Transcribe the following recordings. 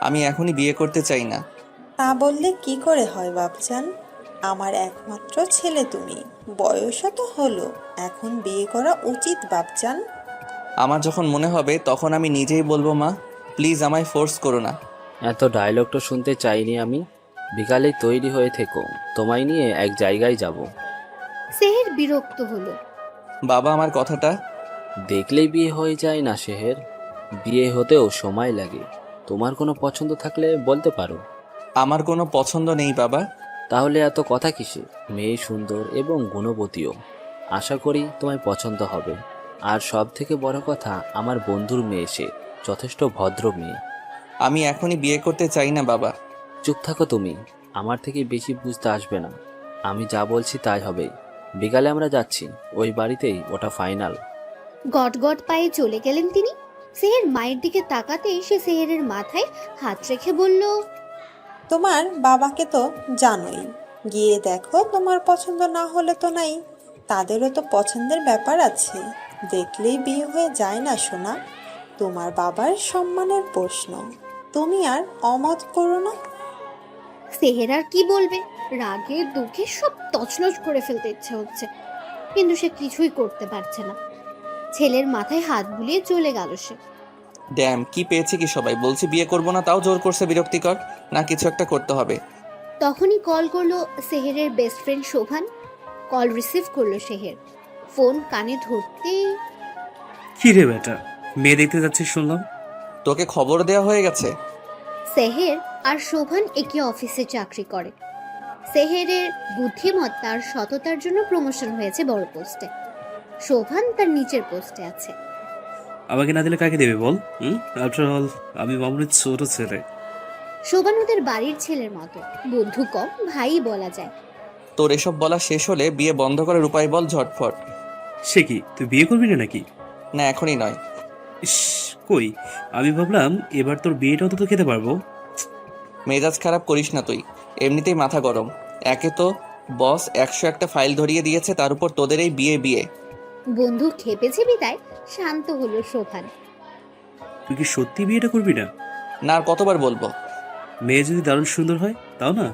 আমি এখনই বিয়ে করতে চাই না। তা বললে কি করে হয় বাপজান? আমার একমাত্র ছেলে তুমি, বয়সও তো হলো, এখন বিয়ে করা উচিত বাপজান। আমার যখন মনে হবে তখন আমি নিজেই বলবো মা। প্লিজ আমায় ফোর্স করো না। এত ডায়লগটা শুনতে চাইনি আমি। বিকালে তৈরি হয়ে থেকো, তোমায় নিয়ে এক জায়গায় যাব। সেহের বিরক্ত হলো। বাবা আমার কথাটা। দেখলেই বিয়ে হয়ে যায় না শেহের, বিয়ে হতেও সময় লাগে। তোমার কোনো পছন্দ থাকলে বলতে পারো। আমার কোনো পছন্দ নেই বাবা। তাহলে এত কথা কিসে? মেয়ে সুন্দর এবং গুণবতীও, আশা করি তোমায় পছন্দ হবে। আর সব থেকে বড় কথা, আমার বন্ধুর মেয়ে, সে যথেষ্ট ভদ্র মেয়ে। আমি এখনই বিয়ে করতে চাই না বাবা। চুপ থাকো তুমি, আমার থেকে বেশি বুঝতে আসবে না। আমি যা বলছি তাই হবে। বিকালে আমরা যাচ্ছি, ওই বাড়িতেই, ওটা ফাইনাল। গট গট পায়ে চলে গেলেন তিনি। সেহের মায়ের দিকে তাকাতেই সে সেহেরের মাথায় হাত রেখে বলল, তোমার বাবাকে তো জানোই, গিয়ে দেখো, তোমার পছন্দ না হলে তো নাই, তাদেরও তো পছন্দের ব্যাপার আছে। দেখলেই বিয়ে হয়ে যায় না সোনা, তোমার বাবার সম্মানের প্রশ্ন। তুমি আর অমত করো না। সেহের আর কি বলবে? রাগে দুঃখে সব তছনছ করে ফেলতে ইচ্ছে হচ্ছে, কিন্তু সে কিছুই করতে পারছে না। ছেলের মাথায় হাত বুলিয়ে চলে গেল সে। ড্যাম, কি পেয়েছে কি সবাই? বলছি বিয়ে করবো না, তাও জোর করছে। বিরক্তিকর না? কিছু একটা করতে হবে। তখনই কল করলো সেহেরের best friend Shovan. Call receive করলো সেহের। ফোন কানে ধরতেই, কি রে বেটা, মেয়ে দেখতে যাচ্ছিস শুনলাম। তোকে খবর দেওয়া হয়ে গেছে? সেহের আর শোভান একই অফিসে চাকরি করে। সেহেরের বুদ্ধিমত্তা আর সততার জন্য প্রমোশন হয়েছে বড় পোস্টে। শোভান তার নিচের পোস্টে আছে। আমাকে না দিলে কাকে দেবে বল? আফটার অল আমি মামুনের ছোট ছেলে। শোভান ওদের বাড়ির ছেলের মতো, বন্ধু কম, ভাই বলা যায়। তোর এসব বলা শেষ হলে বিয়ে বন্ধ করার উপায় বল ঝটফট। সে কি, তুই বিয়ে করবি না নাকি? না, এখনই নয়। ইস, কই, আমি ভাবলাম এবার তোর বিয়েটাও তো খেতে পারবো। মেজাজ খারাপ করিস না তুই, এমনিতেই মাথা গরম। একে তো বস 101টা ফাইল ধরিয়ে দিয়েছে, তার উপর তোদের এই বিয়ে বিয়ে। বন্ধু খেপেছে বিদায় শান্ত হলো শোভান। তুই কি সত্যি বিয়েটা করবি না? না, আর কতবার বলবো? মেয়ে যদি দারুণ সুন্দর হয় তাও না?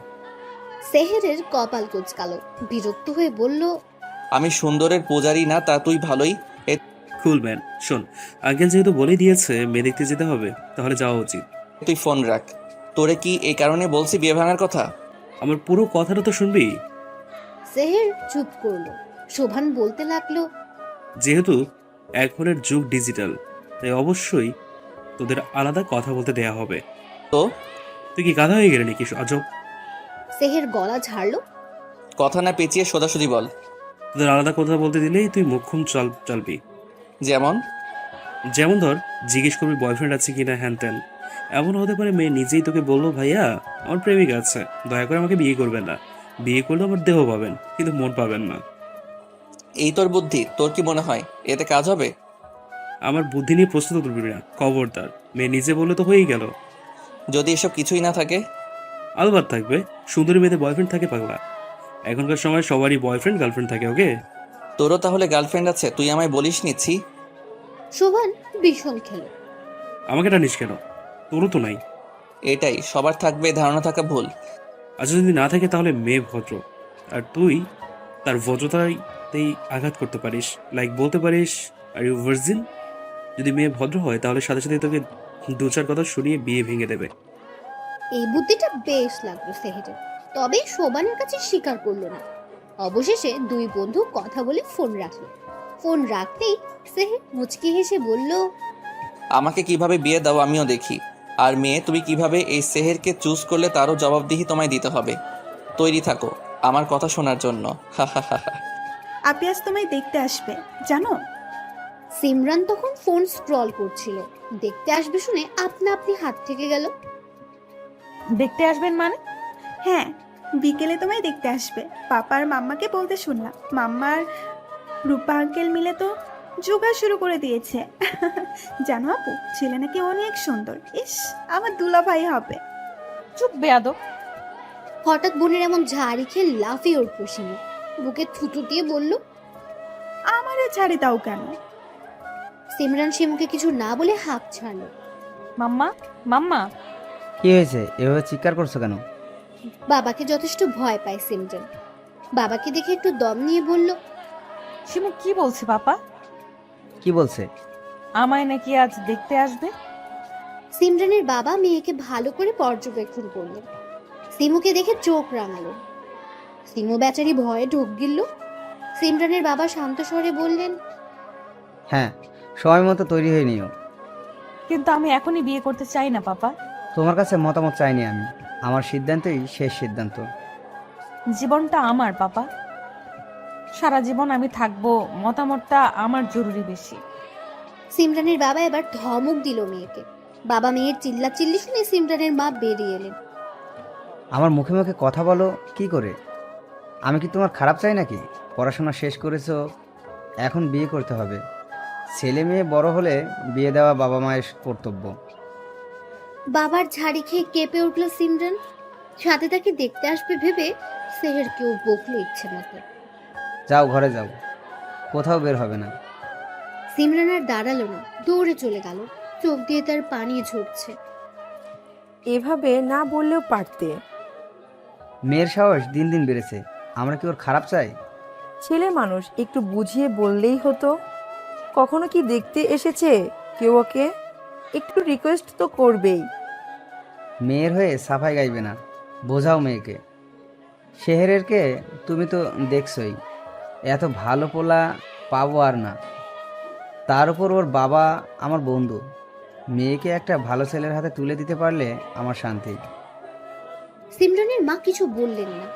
সেহেরের কপাল কুঁচকালো, বিরক্ত হয়ে বলল, আমি সুন্দরের পূজারি না, তা তুই ভালোই। কুল ম্যান, শোন, আঙ্কেল যেহেতু বলেই দিয়েছে মেয়ে দেখতে যেতে হবে, তাহলে যাওয়া উচিত। তুই ফোন রাখ। তোরে কি এই কারণে বলছি বিয়ে ভাঙার কথা? আমার পুরো কথাটা তো শুনবি। সেহের চুপ করলো। শোভান বলতে লাগলো, যেহেতু এখনের যুগ ডিজিটাল, তাই অবশ্যই তোদের আলাদা কথা বলতে দেয়া হবে। তো তুই কি গাধা হয়ে গেলি নাকি আজব? সেহের গলা ঝাড়লো। কথা না পেঁচিয়ে সোজাসুজি বল। তোদের আলাদা কথা বলতে দিলেই তুই মুখুম চলবি। যেমন? যেমন ধর, জিজ্ঞেস করবি বয়ফ্রেন্ড আছে কিনা, হ্যান ত্যান। এমন হতে পারে মেয়ে নিজেই তোকে বললো, ভাইয়া আমার প্রেমিক আছে, দয়া করে আমাকে বিয়ে করবেন না। বিয়ে করলে আমার দেহ পাবেন কিন্তু মন পাবেন না। এই তোর বুদ্ধি? তোর কি মনে হয় এতে কাজ হবে? আমার বুদ্ধি নিয়ে প্রস্তুত করবি না, খবরদার। মেয়ে নিজে বললে তো হয়েই গেল। যদি এসব কিছুই না থাকে? আলবাত থাকবে, সুন্দরী মেয়েদের বয়ফ্রেন্ড থাকে পাগলা। এখনকার সময় সবারই বয়ফ্রেন্ড গার্লফ্রেন্ড থাকে, ওকে? তোরও তাহলে গার্লফ্রেন্ড আছে? তুই আমায় বলিস নিচ্ছি। শোভান ভীষণ খেলো। আমাকে টানিস কেন? তোরও তো নাই। এটাই সবার থাকবে, ধারণা থাকা ভুল। আচ্ছা, যদি না থাকে তাহলে মেয়ে ভদ্র, আর তুই তার ভদ্রতাতেই আঘাত করতে পারিস। লাইক বলতে পারিস, আর ইউ ভার্জিন। যদি মেয়ে ভদ্র হয় তাহলে সাথে সাথে তোকে দু চার কথা শুনিয়ে বিয়ে ভেঙে দেবে। এই বুদ্ধিটা বেশ লাগলো সেহেরের, তবে শোভানের কাছে স্বীকার করলো না। অবশেষে দুই বন্ধু কথা বলে ফোন রাখলো। ফোন রাখতেই সেহের মুচকি হেসে বলল, আমাকে কিভাবে বিয়ে দাও আমিও দেখি। আর মেয়ে, তুমি কিভাবে এই সেহেরকে চুজ করলে তারও জবাবদিহি তোমায় দিতে হবে। তৈরি থাকো আমার কথা শোনার জন্য। হা হা হা হা। আপনি আজ তোমায় দেখতে আসবে জানো। সিমরান তখন ফোন স্ক্রল করছিল, দেখতে আসবে শুনে আপনা আপনি হাত থেকে গেল। দেখতে আসবেন মানে? হ্যাঁ, বিকেলে তোমায় দেখতে আসবে। পাপা আর মাম্মাকে বলতে শুনলাম, মাম্মা আর রূপা আঙ্কেল মিলে তো জোগাড় শুরু করে দিয়েছে। জানো আপু, ছেলে নাকি অনেক সুন্দর। ইস, আমার দুলা ভাই হবে। চুপ বেয়াদব। হঠাৎ বোনের এমন ঝাড়ি খেয়ে লাফিয়ে উঠল শিমু, বুকে থুতু দিয়ে বলল, আমারে ছাড়ি দাও কেন? সিমরান শিমুকে কিছু না বলে হাঁপ ছাড়লো। মাম্মা, মাম্মা। কি হয়েছে, এভাবে চিৎকার করছো কেন? বাবাকে যথেষ্ট ভয় পায় সিমরান। বাবাকে দেখে একটু দম নিয়ে বলল, শিমু কি বলছে পাপা? কি বলছে? আমায় নাকি আজ দেখতে আসবে? সিমরানের বাবা মেয়েকে ভালো করে পর্যবেক্ষণ করলেন। সিমুকে দেখে চোখ রাঙালো। সিমু বেচারি ভয়ে ঢোক গিলল। সিমরানের বাবা শান্ত স্বরে বললেন, হ্যাঁ, সময় মতো তৈরি হয়ে নিও। কিন্তু আমি এখনই বিয়ে করতে চাই না পাপা। তোমার কাছে মতামত চাইনি আমি, আমার সিদ্ধান্তই শেষ সিদ্ধান্ত। জীবনটা আমার পাপা, সারা জীবন আমি থাকবো, মতামতটা আমার জরুরি বেশি। সিমরানের বাবা এবার ধমক দিল মেয়েকে। বাবা মেয়ের চিল্লাচিল্লি শুনে সিমরানের মা বেরিয়ে এলেন। আমার মুখে মুখে কথা বলো কি করে? আমি কি তোমার খারাপ চাই নাকি? পড়াশোনা শেষ করেছো, এখন বিয়ে করতে হবে। ছেলে মেয়ে বড় হলে বিয়ে দেওয়া বাবা মায়ের কর্তব্য। বাবার ঝাড়ি খেয়ে কেঁপে উঠল সিমরান। সাথে তাকে দেখতে আসবে ভেবে সেহেরকেও বকলো ইচ্ছে মতো। যাও ঘরে যাও, কোথাও বের হবে না। সিমরান আর দাঁড়ালো না, দৌড়ে চলে গেল। চোখ দিয়ে তার পানি ঝরছে। এভাবে না বললেও পারতে। মেয়ের সাহস দিন দিন বেড়েছে, আমরা কি ওর খারাপ চাই? ছেলে মানুষ, একটু বুঝিয়ে বললেই হতো। কখনো কি দেখতে এসেছে কেউ ওকে? একটু রিকোয়েস্ট তো করবেই। মেয়ের হয়ে সাফাই গাইবে না, বোঝাও মেয়েকে। শেহরেরকে তুমি তো দেখছই, এত ভালো পোলা পাবো আর না। তার উপর ওর বাবা আমার বন্ধু। মেয়েকে একটা ভালো ছেলের হাতে তুলে দিতে পারলে আমার শান্তি। সিমরানের মা কিছু বললেন না।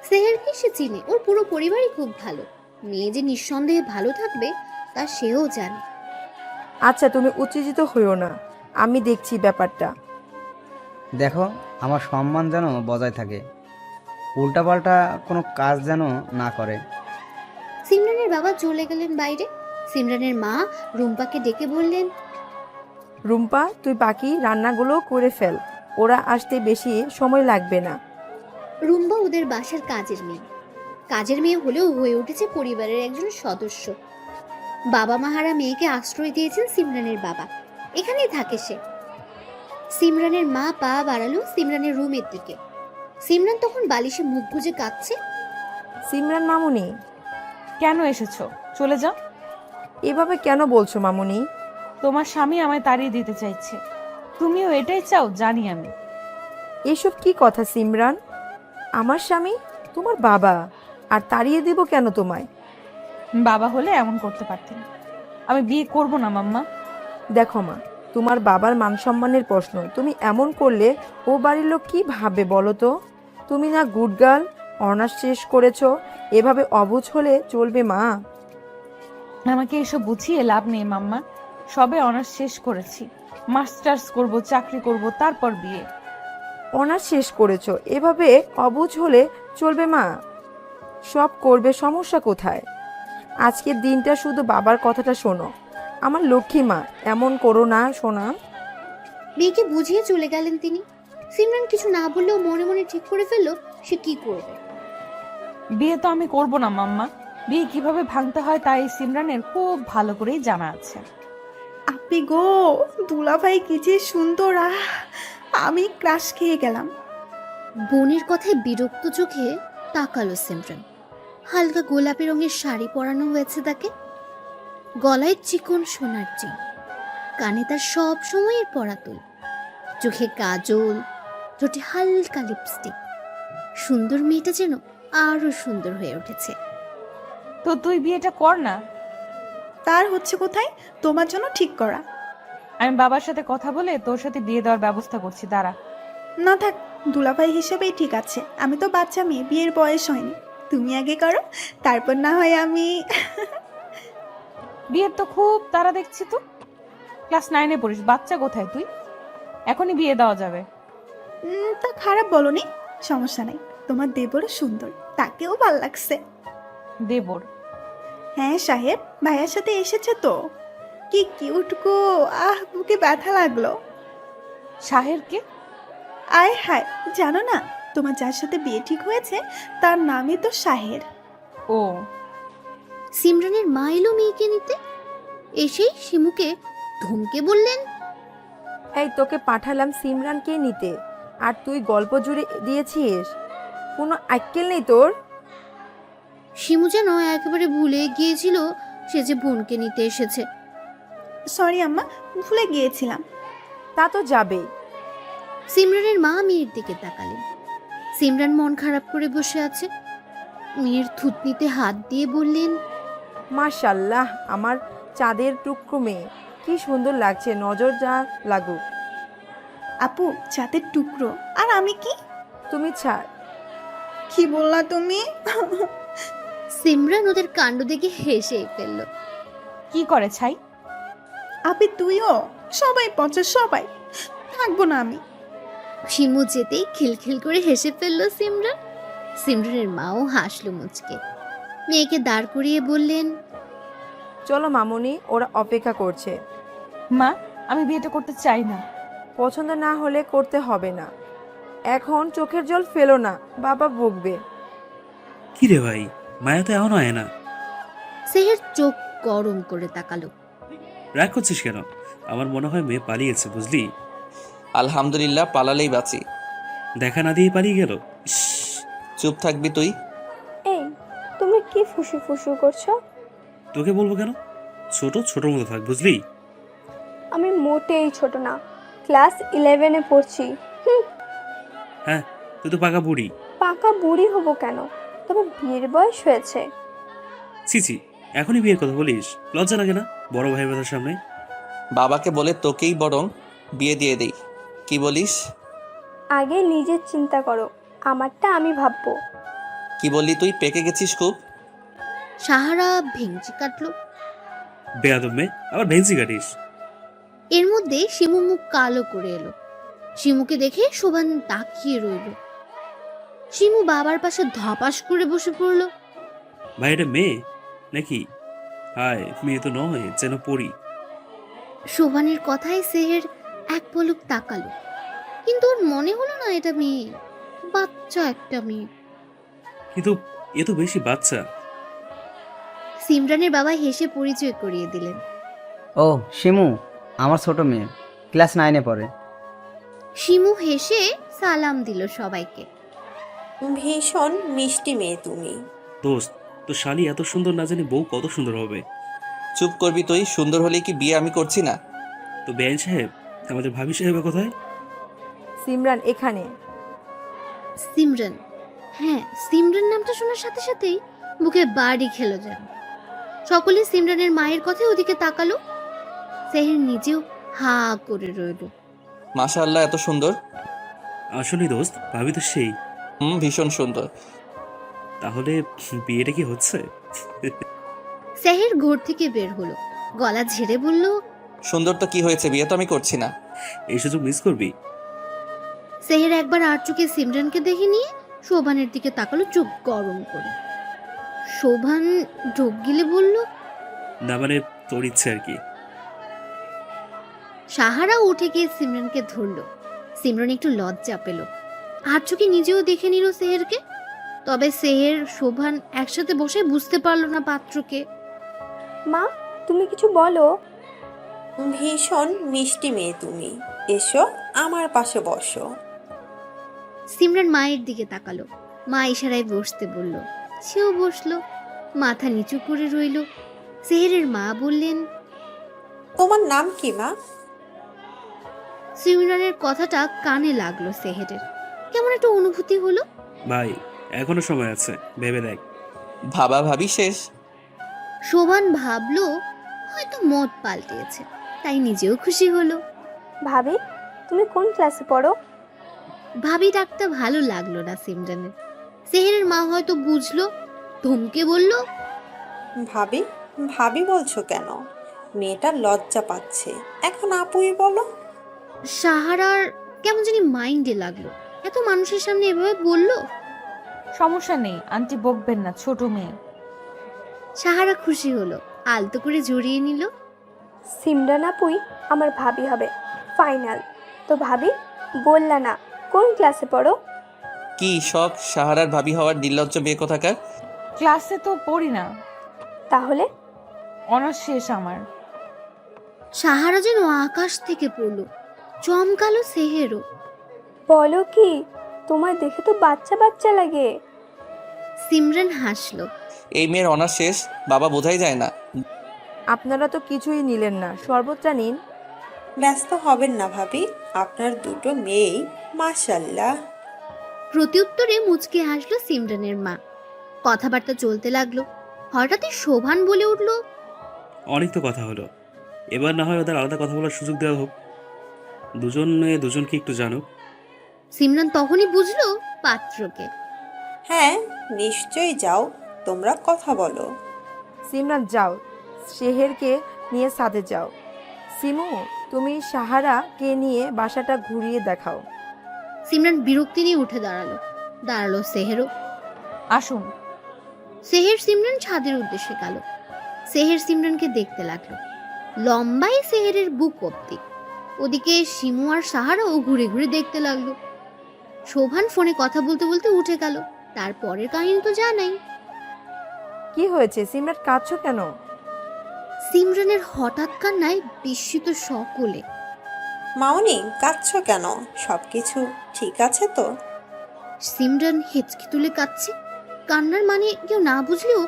সেহেরকে সে চিনে, ওর পুরো পরিবারই খুব ভালো। মেয়ে যে নিঃসন্দেহে ভালো থাকবে তা সেও জানে। আচ্ছা, তুমি উত্তেজিত হইও না, আমি দেখছি ব্যাপারটা। দেখো, আমার সম্মান যেন বজায় থাকে, উল্টাপাল্টা কোনো কাজ যেন না করে। সিমরানের বাবা চলে গেলেন বাইরে। সিমরানের মা রুম্পাকে ডেকে বললেন, রুম্পা, তুই বাকি রান্নাগুলো করে ফেল, ওরা আসতে বেশি সময় লাগবে না। রুম্পা ওদের বাসার কাজের মেয়ে। কাজের মেয়ে হলেও হয়ে উঠেছে পরিবারের একজন সদস্য। বাবা মাহারা মেয়েকে আশ্রয় দিয়েছেন সিমরানের বাবা, এখানেই থাকে সে। সিমরানের মা পা বাড়ালো সিমরানের রুমের দিকে। সিমরান তখন বালিশে মুখ গুজে কাঁদছে। সিমরান মামুনি, কেন এসেছো? চলে যাও। এভাবে কেন বলছো মামুনি? তোমার স্বামী আমায় তাড়িয়ে দিতে চাইছে। তুমিও এটাই চাও জানি আমি। এসব কি কথা সিমরান? আমার স্বামী তোমার বাবা, আর তাড়িয়ে দেব কেন তোমায়? বাবা হলে এমন করতে পারতেন। আমি বিয়ে করব না মাম্মা। দেখো মা, তোমার বাবার মান সম্মানের প্রশ্ন, তুমি এমন করলে ও বাড়ির লোক কি ভাববে বলো তো? তুমি না গুড গার্ল, অনার্স শেষ করেছো, এভাবে অবুঝ হলে চলবে মা? আমাকে এসব বুঝিয়ে লাভ নেই মাম্মা। সবে অনার্স শেষ করেছি, মাস্টার্স করব, চাকরি করব, তারপর বিয়ে। অনার্স শেষ করেছো, এভাবে অবুঝ হলে চলবে মা? সব করবে, সমস্যা কোথায়? আজকের দিনটা শুধু বাবার কথাটা শোনো, আমার লক্ষ্মী মা, এমন করো না সোনা। মেয়েকে বুঝিয়ে চলে গেলেন তিনি। সিমরান কিছু না বললেও মনে মনে ঠিক করে ফেললো সে কি করবে। বিয়ে তো আমি করব না মাম্মা। বিয়ে কিভাবে ভাঙতে হয় তাই সিমরানের খুব ভালো করেই জানা আছে। আপনি গো, দুলাভাই কি যে সুন্দর! আমি ক্রাশ খেয়ে গেলাম। বোনের কথায় বিরক্ত চোখে তাকালো সিমরান। হালকা গোলাপি রঙের শাড়ি পরানো হয়েছে তাকে, গলায় চিকন সোনার চেন, কানে তার সব সময়ের পরা তুল, চোখে কাজল, ঠোঁটে হালকা লিপস্টিক। সুন্দর মেয়েটা যেন আরো সুন্দর হয়ে উঠেছে। তো তুই বিয়েটা কর না। তার হচ্ছে কোথায়? তোমার জন্য ঠিক করা। আমি বাবার সাথে কথা বলে তোর সাথে বিয়ে দেওয়ার ব্যবস্থা করছি, দাঁড়া। না থাক, দুলাভাই হিসেবেই ঠিক আছে। আমি তো বাচ্চা মেয়ে, বিয়ের বয়স হয়নি। তুমি আগে করো, তারপর না হয় আমি। বিয়ের তো খুব তারা দেখছি। তো ক্লাস 9-এ পড়িস, বাচ্চা কোথায় তুই? এখনই বিয়ে দেওয়া যাবে। তা খারাপ বলনি, সমস্যা নাই। তোমার দেবরও সুন্দর, তাকেও ভাল লাগছে। দেবর? হ্যাঁ সাহেব, ভাইয়ার সাথে এসেছে তো। কি কিউট গো! বুকে ব্যথা লাগলো। শাহেরকে? আয় হায়, জানো না তোমার যার সাথে বিয়ে ঠিক হয়েছে তার নামই তো শাহের। ও। সিমরানের মা এলো মেয়েকে নিতে। এসেই শিমুকে ধমকে বললেন, এই তোকে পাঠালাম সিমরানকে নিতে, আর তুই গল্প জুড়ে দিয়েছিস। কোনো আক্কেল নেই তোর? শিমু যেন একেবারে ভুলে গিয়েছিল সে যে বোনকে নিতে এসেছে। সরি আম্মা, ভুলে গিয়েছিলাম। তা তো যাবেই। সিমরানের মা মেয়ের দিকে তাকালেন। সিমরান মন খারাপ করে বসে আছে। মেয়ের থুতনিতে হাত দিয়ে বললেন, মাশাল্লাহ, আমার চাঁদের টুকরো মেয়ে, কি সুন্দর লাগছে, নজর যা লাগুক। আপু চাঁদের টুকরো, আর আমি কি? তুমি ছাড়। কি বললা তুমি? সিমরান ওদের কাণ্ড দেখে হেসে ফেলল। কি করে ছাই? আপি তুইও? সবাই পচা, সবাই। থাকবো না আমি। শিমু যেতেই খিলখিল করে হেসে ফেলল সিমরান। সিমরানের মাও হাসলো মুচকে। মেয়েকে দাঁড় করিয়ে বললেন, চলো মামুনি, ওরা অপেক্ষা করছে। মা, আমি বিয়েটা করতে চাই না। পছন্দ না হলে করতে হবে না। এখন চোখের জল ফেলো না, বাবা বকবে। কি রে ভাই, মায়া তো এখনো আয় না। সেহের চোখ গরম করে তাকালো। রাগ করছিস কেন? আমার মনে হয় মেয়ে পালিয়েছে, বুঝলি? আলহামদুলিল্লাহ, পালালেই বাঁচি। দেখা না দিয়ে পালিয়ে গেল। ইস, চুপ থাকবি তুই। এই, তুমি কি ফুসু ফুসু করছো? তোকে বলবো কেন? ছোট ছোটর মতো থাক, বুঝলি? আমি মোটেই ছোট না, ক্লাস 11-এ পড়ছি। হ্যাঁ, তুই তো পাকা বুড়ি। পাকা বুড়ি হব কেন? তবে বিয়ের বয়স হয়েছে। ছি, এখনই বিয়ের কথা বলিস? লজ্জা লাগে না বড় ভাই বোনের সামনে? বাবাকে বলে তোকেই বরং বিয়ে দিয়ে দেই, কি বলিস? আগে নিজের চিন্তা করো, আমারটা আমি ভাববো। কি বললি তুই? পেকে গেছিস খুব? সাহারা ভেঙচি কাটলো। বেয়াদব মেয়ে, আবার ভেঞ্চি কাটিস? এর মধ্যে শিমু মুখ কালো করে এলো। শিমুকে দেখে শোভান তাকিয়ে রইল। শিমু বাবার পাশে ধপাস করে বসে পড়ল। ভাই এটা মেয়ে নাকি? হায়, মেয়ে তো নয়, যেন পড়ি। শোভানের কথায় সেহের এক পলক তাকালো, কিন্তু ওর মনে হলো না এটা মেয়ে, বাচ্চা একটা মেয়ে। কিন্তু এ তো বেশি বাচ্চা। সিমরানের বাবা হেসে পরিচয় করিয়ে দিলেন। ও শিমু, আমার ছোট মেয়ে, ক্লাস 9-এ পড়ে। শিমু হেসে সালাম দিল সবাইকে। ভীষণ মিষ্টি মেয়ে তুমি। দোস্ত, তো শালি এত সুন্দর না জানি বউ কত সুন্দর হবে। চুপ করবি তুই? সুন্দর হলে কি বিয়ে আমি করছি না? তো বেআইন সাহেব, আমাদের ভাবি সাহেব কোথায়? সিমরান এখানে। সিমরান? হ্যাঁ, সিমরান নামটা শোনার সাথে সাথেই বুকে বাড়ি খেলো যেন। সকলে সিমরানের মায়ের কথায় ওদিকে তাকালো। সেহের নিজেও হা করে রইল। মাশাআল্লাহ, এত সুন্দর? আসলে দোস্ত, ভাবি তো সেই। ভীষণ সুন্দর। তাহলে বিয়েটা কি হচ্ছে? সেহের ঘর থেকে বের হলো, গলা ঝেড়ে বলল, সুন্দর তো কি হয়েছে, বিয়ে তো আমি করছি না। এই সুযোগ মিস করবি? সেহের একবার আর চোখে সিমরানকে দেখে নিয়ে শোভানের দিকে তাকালো চোখ গরম করে। শোভান ঢোক গিলে বলল, না মানে তোর ইচ্ছে আর কি। সাহারা উঠে গিয়ে সিমরানকে ধরল। সিমরান একটু লজ্জা পেল। আর চোখে নিজেও দেখে নিল সেহেরকে। তবে সেহের শোভান একসাথে বসে বুঝতে পারলো না পাত্রকে। মা, তুমি কিছু বলো। ভীষণ মিষ্টি মেয়ে তুমি। এসো আমার পাশে বসো। সিমরান মায়ের দিকে তাকালো। মা ইশারায় বসতে বলল। সেও বসলো, মাথা নিচু করে রইল। সেহেরের মা বললেন, তোমার নাম কি মা? সিমরানের কথাটা কানে লাগলো সেহেরের। কেমন একটা অনুভূতি হলো। ভাই, এখনো সময় আছে, ভেবে দেখ। ভাবা ভাবি শেষ। শোভান ভাবলো হয়তো মত পাল্টিয়েছে, তাই নিজেও খুশি হলো। ভাবি, তুমি কোন ক্লাসে পড়ো? ভাবি ডাকটা ভালো লাগলো না সিমরানের। সেহেরের মা হয়তো বুঝলো, ধমকে বলল, ভাবি ভাবি বলছো কেন? মেয়েটা লজ্জা পাচ্ছে, এখন আপুই বলো। সাহারার কেমন জানি মাইন্ডে লাগলো, এত মানুষের সামনে এভাবে বললো। সমস্যা নেই, আন্টি বকবেন না, ছোট মেয়ে। সাহারা খুশি হলো, আলতো করে জড়িয়ে নিল। সিমরান আপুই আমার ভাবি হবে, ফাইনাল। তো ভাবি, বললা না কোন ক্লাসে পড়ো? কি শখ সাহারার ভাবি হওয়ার, নির্লজ্জ মেয়ে কোথাকার। ক্লাসে তো পড়ি না, তাহলে অনার্স শেষ আমার। সাহারা যেন আকাশ থেকে পড়লো, চমকালো সেহেরও। বলো কি, তোমার দেখে তো বাচ্চা বাচ্চা লাগে। সিমরান হাসলো। এই মেয়ের অনার্স শেষ, বাবা বোঝাই যায় না। আপনারা তো কিছুই নিলেন না, শরবতটা নিন। ব্যস্ত হবেন না ভাবি, আপনার দুটো মেয়েই মাশাল্লাহ। প্রত্যুত্তরে মুচকি হাসলো সিমরানের মা। কথাবার্তা চলতে লাগলো। হঠাৎই শোভান বলে উঠল, অনেক তো কথা হলো, এবার না হয় ওদের আলাদা কথা বলার সুযোগ দেওয়া হোক, দুজনকে একটু জানুক। সিমরান তখনই বুঝলো পাত্রকে। হ্যাঁ নিশ্চয়ই, যাও তোমরা কথা বলো। সিমরান যাও, শেহেরকে নিয়ে সাথে যাও। সিমু, তুমি সাহারাকে নিয়ে বাসাটা ঘুরিয়ে দেখাও। সিমরান বিরক্তি নিয়ে উঠে দাঁড়ালো সেহেরও। আসুন। সেহের সিমরান ছাদের উদ্দেশ্যে গেল। সেহের সিমরানকে দেখতে লাগলো। লম্বাই সেহেরের বুক অব্দি। ওদিকে শিমু আর সাহারাও ঘুরে ঘুরে দেখতে লাগলো। শোভান ফোনে কথা বলতে বলতে উঠে গেল। তারপরের কাহিনী তো জানাই। কি হয়েছে সিমরান, কাঁদছো কেন? সিমরানের হঠাৎ কান্নায় বিস্মিত সকলে। মামনি কাঁদছো কেন? সবকিছু ঠিক আছে তো? সিমরান হেঁচকি তুলে কাঁদছে। কান্নার মানে কেউ না বুঝলেও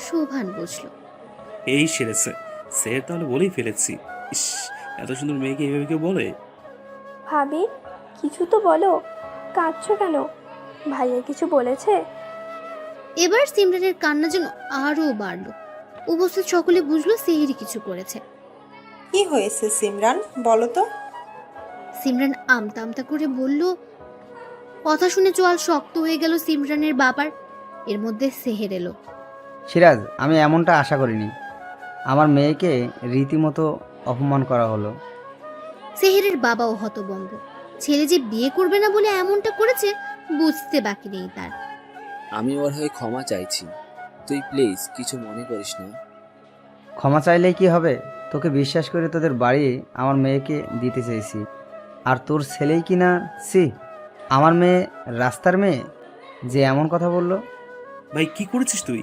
শোভান বুঝলো। এই সেরেছে, স্যার তাহলে বলেই ফেলেছি। ইস, এত সুন্দর মেয়েকে এইভাবে কেউ বলে? ভাবি, কিছু তো বলো, কাঁদছো কেন? ভাইয়া কিছু বলেছে? এবার সিমরানের কান্না যেন আরো বাড়লো। উপস্থিত সকলে বুঝলো সেহেরি কিছু করেছে। কি হয়েছে সিমরান, বলো তো? সিমরান আমতা আমতা করে বলল। কথা শুনে চোয়াল শক্ত হয়ে গেল সিমরানের বাবার। এর মধ্যে সেহের এলো। সিরাজ, আমি এমনটা আশা করিনি। আমার মেয়েকে রীতিমতো অপমান করা হলো। সেহেরের বাবাও হতভম্ব। ছেলে যে বিয়ে করবে না বলে এমনটা করেছে বুঝতে বাকি নেই তার। আমি ওর হয়ে ক্ষমা চাইছি, তুই প্লিজ কিছু মনে করিস না। ক্ষমা চাইলেই কি হবে? তোকে বিশ্বাস করে তোদের বাড়ি আমার মেয়েকে দিতে চেয়েছি, আর তোর ছেলেই কি না? সি, আমার মেয়ে রাস্তার মেয়ে যে এমন কথা বললো। ভাই কি করেছিস তুই?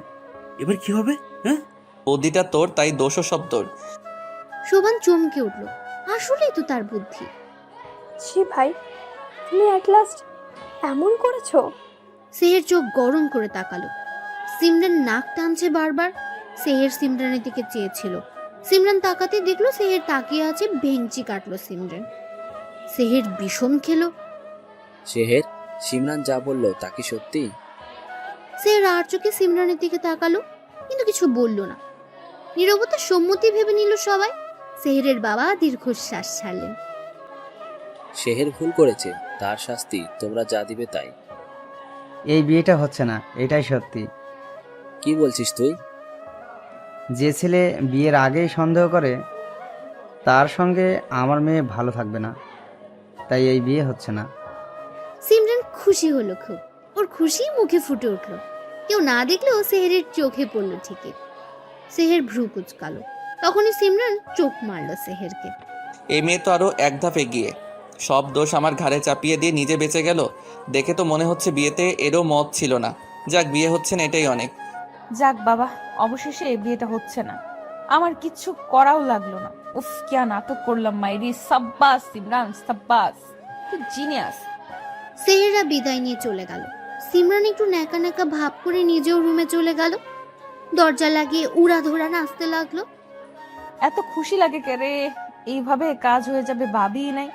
এবার কি হবে? হ্যাঁ, বুদ্ধিটা তোর, তাই দোষও সব তোর। শোভান চমকে উঠল। আসলেই তো তার বুদ্ধি। ছি ভাই, তুমি অ্যাট লাস্ট এমন করেছো? সেহের চোখ গরম করে তাকালো। সিমরান নাক টানছে বারবার। সেহের সিমরানের দিকে চেয়েছিল। সিমরান তাকাতে দেখলো সেহের তাকিয়ে আছে। ভেঙচি কাটলো সিমরান। সেহের বিষম খেলো। শেহের, সিমরান যা বললো তা কি সত্যি? সেহের আর চোখে সিমরানের দিকে তাকালো, কিন্তু কিছু বলল না। নীরবতা সম্মতি ভেবে নিল সবাই। সেহেরের বাবা দীর্ঘশ্বাস ছাড়লেন। শেহের ভুল করেছে, তার শাস্তি তোমরা যা দিবে তাই। এই বিয়েটা হচ্ছে না, এটাই সত্যি। কি বলছিস তুই? যে ছেলে বিয়ের আগেই সন্দেহ করে তার সঙ্গে আমার মেয়ে ভালো থাকবে না, তাই এই বিয়ে হচ্ছে না। সিমরান খুশি হলো খুব। ওর খুশি মুখে ফুটে উঠল। কেউ না দেখলেও সেহেরের চোখে পড়ল ঠিকই। সেহের ভ্রু কুচকালো। তখনই সিমরান চোখ মারল সেহেরকে। এই মেয়ে তো আরো এক ধাপ এগিয়ে, সব দোষ আমার ঘাড়ে চাপিয়ে দিয়ে নিজে বেঁচে গেল। দেখে তো মনে হচ্ছে বিয়েতে এরও মত ছিল না। যাক, বিয়ে হচ্ছে না, এটাই অনেক। যাক বাবা, অবশেষে এই বিয়েটা হচ্ছে না। আমার কিচ্ছু করাও লাগলো না। উফ, কিয়া নাটক করলাম মাইরি। সাব্বাস সিমরান, সাব্বাস, তুই জিনিয়াস। সেহেরা বিদায় নিয়ে চলে গেল। সিমরান একটু ন্যাকা ন্যাকা ভাব করে নিজেও রুমে চলে গেল। দরজা লাগিয়ে উড়াধরা নাচতে লাগলো। এত খুশি লাগে কে রে? এইভাবে কাজ হয়ে যাবে ভাবি নাই।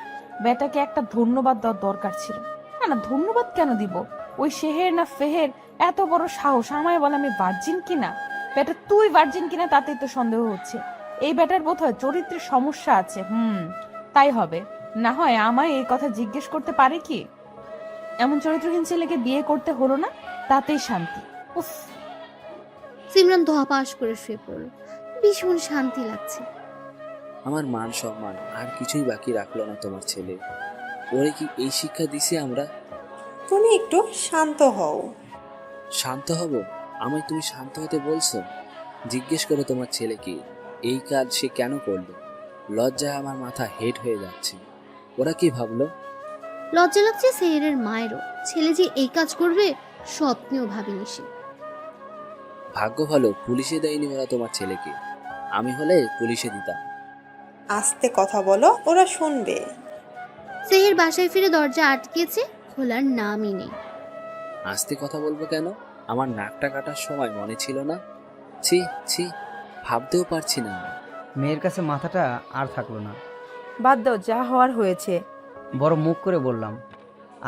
বেটাকে একটা ধন্যবাদ দেওয়ার দরকার ছিল। না না, ধন্যবাদ কেন দিব? ওই শেহের না ফেহের এত বড় সাহস আমায় বলে আমি ভার্জিন কিনা। বেটা তুই ভার্জিন কিনা তাতেই তো সন্দেহ হচ্ছে। এই বেটার বোধহয় চরিত্রের সমস্যা আছে। তাই হবে। না হয় আমায় এই কথা জিজ্ঞেস করতে পারে কি? এমন চরিত্রহীন ছেলেকে বিয়ে করতে হলো না, তাতেই শান্তি। উফ। সিমরান ধপাস করে শুয়ে পড়ল। ভীষণ শান্তি লাগছে। আমার মান সম্মান আর কিছুই বাকি রাখলো না তোমার ছেলে। ওরে কি এই শিক্ষা দিছি আমরা? তুমি একটু শান্ত হও। শান্ত হব? আমায় তুমি শান্ত হতে বলছো? জিজ্ঞেস করো তোমার ছেলেকে এই কাজ সে কেন করলো। লজ্জায় আমার মাথা হেড হয়ে যাচ্ছে। ওরা কি ভাবলো? লজ্জা লাগছে সেহেরের মায়েরও। ছেলে যে এই কাজ করবে স্বপ্নেও ভাবেনি সে। ভাগ্য ভালো পুলিশে দেয়নি ওরা তোমার ছেলেকে, আমি হলে পুলিশে দিতাম। আস্তে কথা বলো, ওরা শুনবে। সেহের বাসায় ফিরে দরজা আটকেছে, খোলার নামই নেই। আস্তে কথা বলবো কেন? আমার নাকটা কাটার সময় মনে ছিল না? ছি ছি, ভাবতেও পারছি না। মেয়ের কাছে মাথাটা আর থাকলো না। বাদ দাও, যা হওয়ার হয়েছে। বড় মুখ করে বললাম,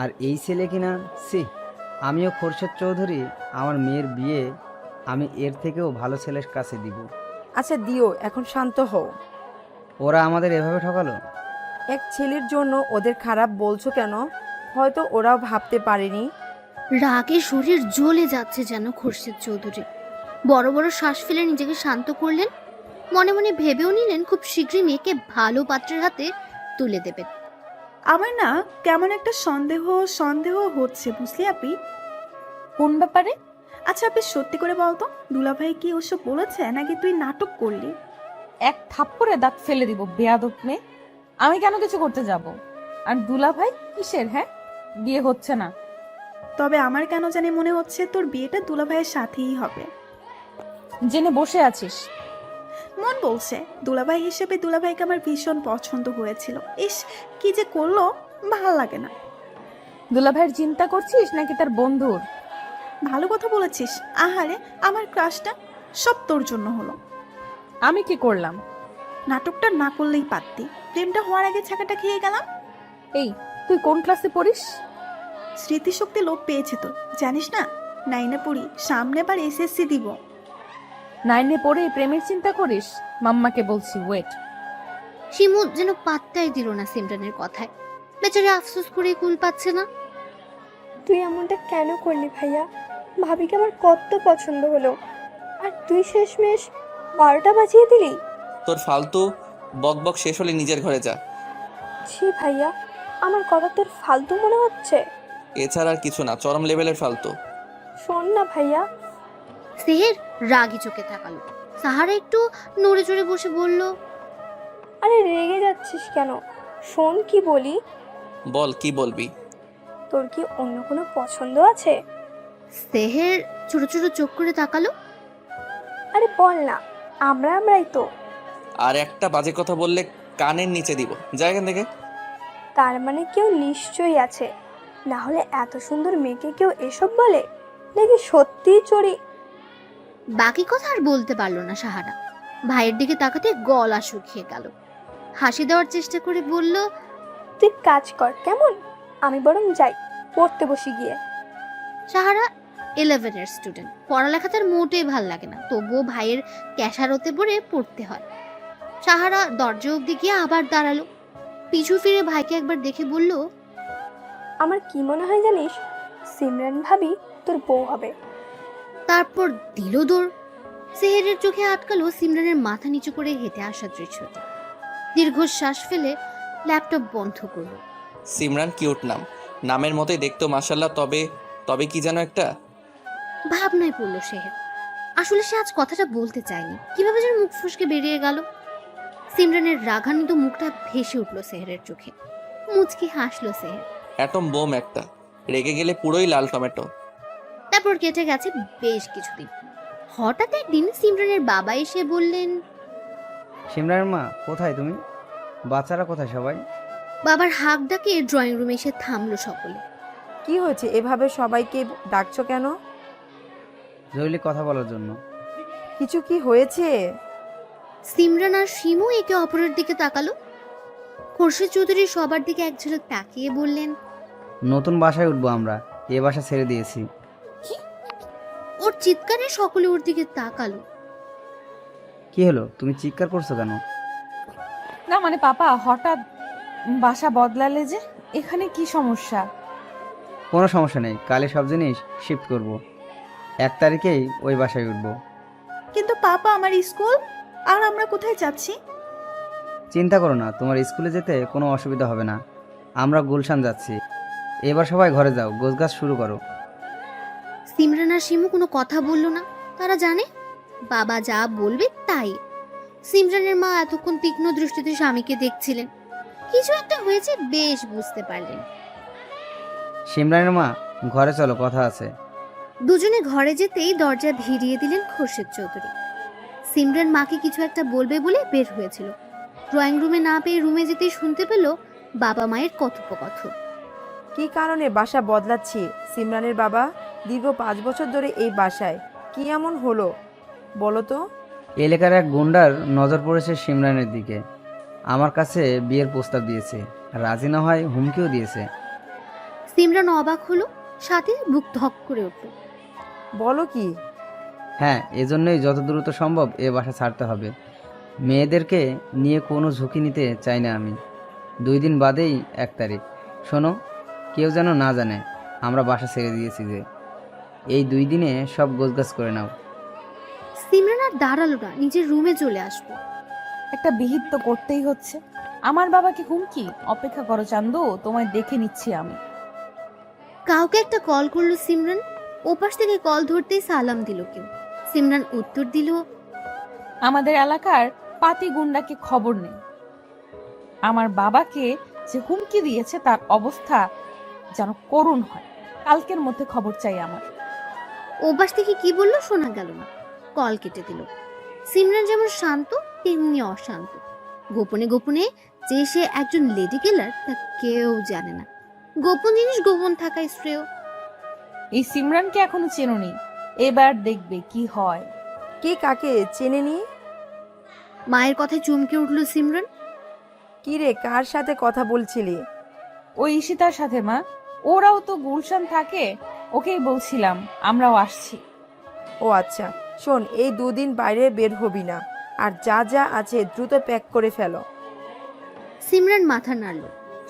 আর এই ছেলে কিনা, সি। আমিও খোরশেদ চৌধুরী, আমার মেয়ের বিয়ে আমি এর থেকেও ভালো ছেলের কাছে দিব। আচ্ছা দিও, এখন শান্ত হও। ওরা আমাদের এভাবে ঠকালো। এক ছেলের জন্য ওদের খারাপ বলছো কেন? হয়তো ওরাও ভাবতে পারেনি। রাগে শরীর জ্বলে যাচ্ছে যেন খোরশেদ চৌধুরী বড় বড় শ্বাস ফেলে নিজেকে শান্ত করলেন। মনে মনে ভেবেও নিলেন খুব শীঘ্রই মেয়েকে ভালো পাত্রের হাতে তুলে দেবেন। আমার না কেমন একটা সন্দেহ সন্দেহ হচ্ছে, বুঝলি আপি? কোন ব্যাপারে? আচ্ছা আপনি সত্যি করে বলতো, দুলাভাই কি ওসব বলেছে নাকি তুই নাটক করলি? এক থাপ্পড়ে দাঁত ফেলে দিব বেয়াদব মেয়ে। আমি কেন কিছু করতে যাব? আর দুলা ভাই কিসের? হ্যাঁ, বিয়ে হচ্ছে না। তবে আমার কেন জানি মনে হচ্ছে তোর বিয়েটা দুলাভাইয়ের সাথেই হবে। জেনে বসে আছিস? মন বলছে দুলাভাই হিসেবে দুলাভাইকে আমার ভীষণ পছন্দ হয়েছিল। ইস, কি যে করলো, ভাল লাগে না। দুলা ভাইয়ের চিন্তা করছিস নাকি তার বন্ধুর? ভালো কথা বলেছিস। আহারে, আমার ক্রাশটা সব তোর জন্য হলো। আমি কি করলাম? নাটকটা না করলেই পারতি। প্রেমটা হওয়ার আগে ছাকাটা খেয়ে গেলাম। এই, তুই কোন ক্লাসে পড়িস? স্মৃতিশক্তি লোপ পেয়েছে তো, জানিস না? 9-এ পড়ি, সামনে বার এসএসসি দিব। 9-এ পড়ে প্রেমের চিন্তা করিস? মাম্মাকে বলছি, ওয়েট। শিমু যেন পাত্তাই দিল না সিমরানের কথায়। বেচারা আফসোস করে কুল পাচ্ছে না। তুই এমনটা কেন করলি ভাইয়া? ভাবিকে আমার কত পছন্দ হলো, আর তুই শেষমেশ 12টা বাজিয়ে দিলি। তোর ফালতু বক বক শেষ হলে নিজের ঘরে যা। ছি ভাইয়া, আমার কথা তোর ফালতু মনে হচ্ছে? এছাড়া আর কিছু না, চরম লেভেলের ফালতু। শোন না ভাইয়া। সেহের রাগি চোখে তাকালো। সাহারা একটু নড়ে চড়ে বসে বলল, আরে রেগে যাচ্ছিস কেন? শোন কি বলি। বল, কি বলবি? তোর কি অন্য কোনো পছন্দ আছে? সেহের ছোট ছোট চোখ করে তাকালো। আরে বল না, আমরাই তো। আর একটা বাজে কথা বললে কানের নিচে দিব, যা এখান থেকে। তার মানে কেউ নিশ্চয়ই আছে, না হলে এত সুন্দর মেয়েকে কেউ এসব বলে নাকি সত্যিই চড়ি? বাকি কথা আর বলতে পারলো না সাহারা। ভাইয়ের দিকে তাকাতে গলা শুকিয়ে গেল। হাসি দেওয়ার চেষ্টা করে বলল, তুই কাজ কর কেমন, আমি বরং যাই পড়তে বসি গিয়ে। সাহারা 11-এর স্টুডেন্ট, পড়ালেখা তার মোটেই ভাল লাগে না, তবুও ভাইয়ের ক্যাশারতে পড়ে পড়তে হয়। সাহারা দরজা অব্দি গিয়ে আবার দাঁড়ালো। পিছু ফিরে ভাইকে একবার দেখে বলল, আমার কি মনে হয় জানিস, সিমরান ভাবি তোর বউ হবে। তারপর দিল দৌড়। সেহেরের চোখে আটকালো সিমরানের মাথা নিচু করে হেঁটে আসার দৃশ্যটি। দীর্ঘশ্বাস ফেলে ল্যাপটপ বন্ধ করলো। সিমরান কিউট নাম, নামের মতোই দেখতো মাশাল্লাহ। তবে কি যেন একটা ভাবনায় পড়লো সেহের। আসলে সে আজ কথাটা বলতে চায়নি, কিভাবে যেন মুখ ফসকে বেরিয়ে গেল। সিমরানের রাগান্বিত মুখটা ভেসে উঠলো সেহেরের চোখে। মুচকি হাসলো সেহের। অ্যাটম বোম একটা, রেগে গেলে পুরোই লাল টমেটো। তারপর কেটে গেছে বেশ কিছুদিন। হঠাৎ একদিন সিমরানের বাবা এসে বললেন, সিমরানের মা কোথায় তুমি? বাচ্চারা কোথায় সবাই? বাবার হাঁক ডাকে ড্রয়িং রুমে এসে থামলো সকলে। কি হয়েছে, এভাবে সবাইকে ডাকছো কেন? জরুরি কথা বলার জন্য। কিছু কি হয়েছে? সিমরান আর শিমু একে অপরের দিকে তাকালো। খোরশেদ চৌধুরী সবার দিকে এক ঝলক তাকিয়ে বললেন, নতুন বাসায় উঠবো আমরা, এ বাসা ছেড়ে দিয়েছি। ওর চিৎকারে সকলে ওর দিকে তাকালো। কি হলো, তুমি চিৎকার করছো কেন? না মানে পাপা, হঠাৎ বাসা বদলালে যে, এখানে কি সমস্যা? কোনো সমস্যা নেই, কালে সব জিনিস শিফট করব। 1 তারিখেই ওই বাসায় উঠবো। কিন্তু পাপা, আমার স্কুল, আর আমরা কোথায় যাচ্ছি? চিন্তা করো না, তোমার স্কুলে যেতে কোনো অসুবিধা হবে না। আমরা গুলশান যাচ্ছি। এবার সবাই ঘরে যাও, গোছগাছ শুরু করো। সিমরান আর শিমু কোনো কথা বলল না। তারা জানে বাবা যা বলবে তাই। সিমরানের মা এতক্ষণ তীক্ষ্ণ দৃষ্টিতে স্বামীকে দেখছিলেন। কিছু একটা হয়েছে বেশ বুঝতে পারলেন। সিমরানের মা, ঘরে চলো, কথা আছে। দুজনে ঘরে যেতেই দরজা ভিড়িয়ে দিলেন খোরশেদ চৌধুরী। সিমরান মাকে কিছু একটা বলবে বলে বের হয়েছিল। ড্রয়িং রুমে না পেয়ে রুমে যেতেই শুনতে পেল বাবা মায়ের কথোপকথন। কি কারণে বাসা বদলাচ্ছি সিমরানের বাবা? দীর্ঘ 5 বছর ধরে এই বাসায় কি এমন হলো বলো তো? এলাকার এক গুন্ডার নজর পড়েছে সিমরানের দিকে। আমার কাছে বিয়ের প্রস্তাব দিয়েছে, রাজি না হয় হুমকিও দিয়েছে। সিমরান অবাক হলো, সাথে বুক ধক করে উঠল। বলো কি? হ্যাঁ, এজন্যই যত দ্রুত সম্ভব এ বাসা ছাড়তে হবে। মেয়েদেরকে নিয়ে কোনো ঝুঁকি নিতে চাই না আমি। 2 দিন বাদেই 1 তারিখ। শোনো, কেউ যেন না জানে আমরা বাসা ছেড়ে দিয়েছি। যে এই 2 দিনে সব গোছগাছ করে নাও। সিমরান আর দাঁড়ালো না, নিজের রুমে চলে আসলো। একটা বিহিত তো করতেই হচ্ছে। আমার বাবাকে হুমকি? অপেক্ষা করো চান্দু, তোমায় দেখে নিচ্ছি আমি। কাউকে একটা কল করলো সিমরান। ওপাশ থেকে কল ধরতেই সালাম দিল কেউ। সিমরান উত্তর দিল, আমাদের এলাকার পাতি গুন্ডাকে খবর নেই। আমার বাবাকে যে হুমকি দিয়েছে তার অবস্থা যেন করুণ হয়। কালকের মধ্যে খবর চাই আমার। ওপাশ থেকে কি বললো শোনা গেল না, কল কেটে দিল। সিমরান যেমন শান্ত তেমনি অশান্ত। গোপনে গোপনে যে সে একজন লেডি কিলার তা কেউ জানে না। গোপন জিনিস গোপন থাকাই শ্রেয়। এই সিমরানকে এখনো চেনোনি, এবার দেখবে কি হয়। কে কাকে চেনেনি? মায়ের কথায় চমকে উঠল সিমরান। কি রে, কার সাথে কথা বলছিলি? ওই ঈশিতার সাথে মা, ওরাও তো গুলশান থাকে, ওকেই বলছিলাম আমরাও আসছি। ও আচ্ছা, শোন, এই 2 দিন বাইরে বের হবি না, আর যা যা আছে দ্রুত প্যাক করে ফেলো। সিমরান মাথা নাড়ল।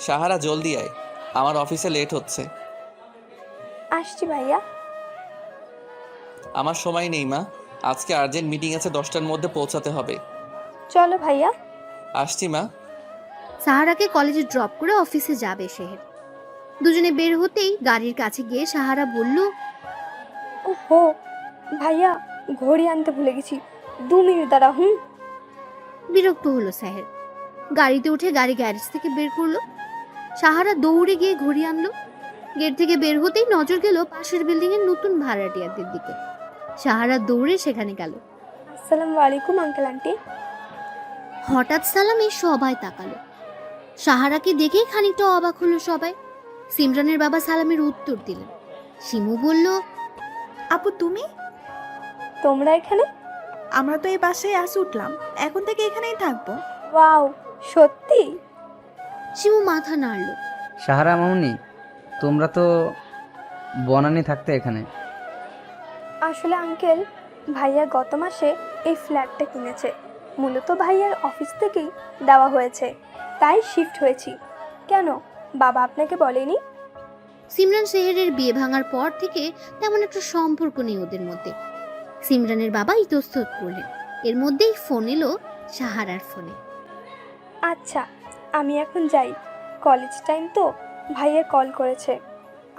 সাহারা জলদি আয়, আমার অফিসে লেট হচ্ছে। আসছি ভাইয়া। আমার সময় নেই মা, আজকে আর্জেন্ট মিটিং আছে, 10টার মধ্যে পৌঁছাতে হবে। চলো ভাইয়া। আসছি মা। সাহারাকে কলেজে ড্রপ করে অফিসে যাবে সেহের। দুজনে বের হতেই গাড়ির কাছে গিয়ে সাহারা বলল, ওহো ভাইয়া, ঘড়ি আনতে ভুলে গেছি, 2 মিনিট দাঁড়া। বিরক্ত হলো সাহের। গাড়িতে উঠে গাড়ি গ্যারেজ থেকে বের করলো। সাহারা দৌড়ে গিয়ে ঘড়ি আনলো। গেট থেকে বের হতেই নজর গেল পাশের বিল্ডিং এর নতুন ভাড়াটিয়াদের দিকে। সাহারা দৌড়ে সেখানে গেল। আসসালামু আলাইকুম আঙ্কেল আন্টি। হঠাৎ সালামে সবাই তাকালো। সাহারাকে দেখেই খানিকটা অবাক হলো সবাই। সিমরানের বাবা সালামের উত্তর দিলেন। শিমু বলল, আপু তুমি? তোমরা এখানে? আমরা তো এই বাসায় আজ উঠলাম, এখন থেকে এখানেই থাকবো। ওয়াও, সত্যি? শিমু মাথা নাড়ল। সাহারা মামুনি, তোমরা তো বনানি থাকতে এখানে। আসলে আঙ্কেল, ভাইয়া গত মাসে এই ফ্ল্যাটটা কিনেছে। মূলত ভাইয়ার অফিস থেকেই দেওয়া হয়েছে, তাই শিফট হয়েছি। কেন, বাবা আপনাকে বলেনি? সিমরান সেহেরের বিয়ে ভাঙার পর থেকে তেমন একটা সম্পর্ক নেই ওদের মধ্যে। সিমরানের বাবা ইতস্তত করলেন। এর মধ্যেই ফোন এলো সাহারার ফোনে। আচ্ছা, আমি এখন যাই, কলেজ টাইম তো। ভাইয়া কল করেছে,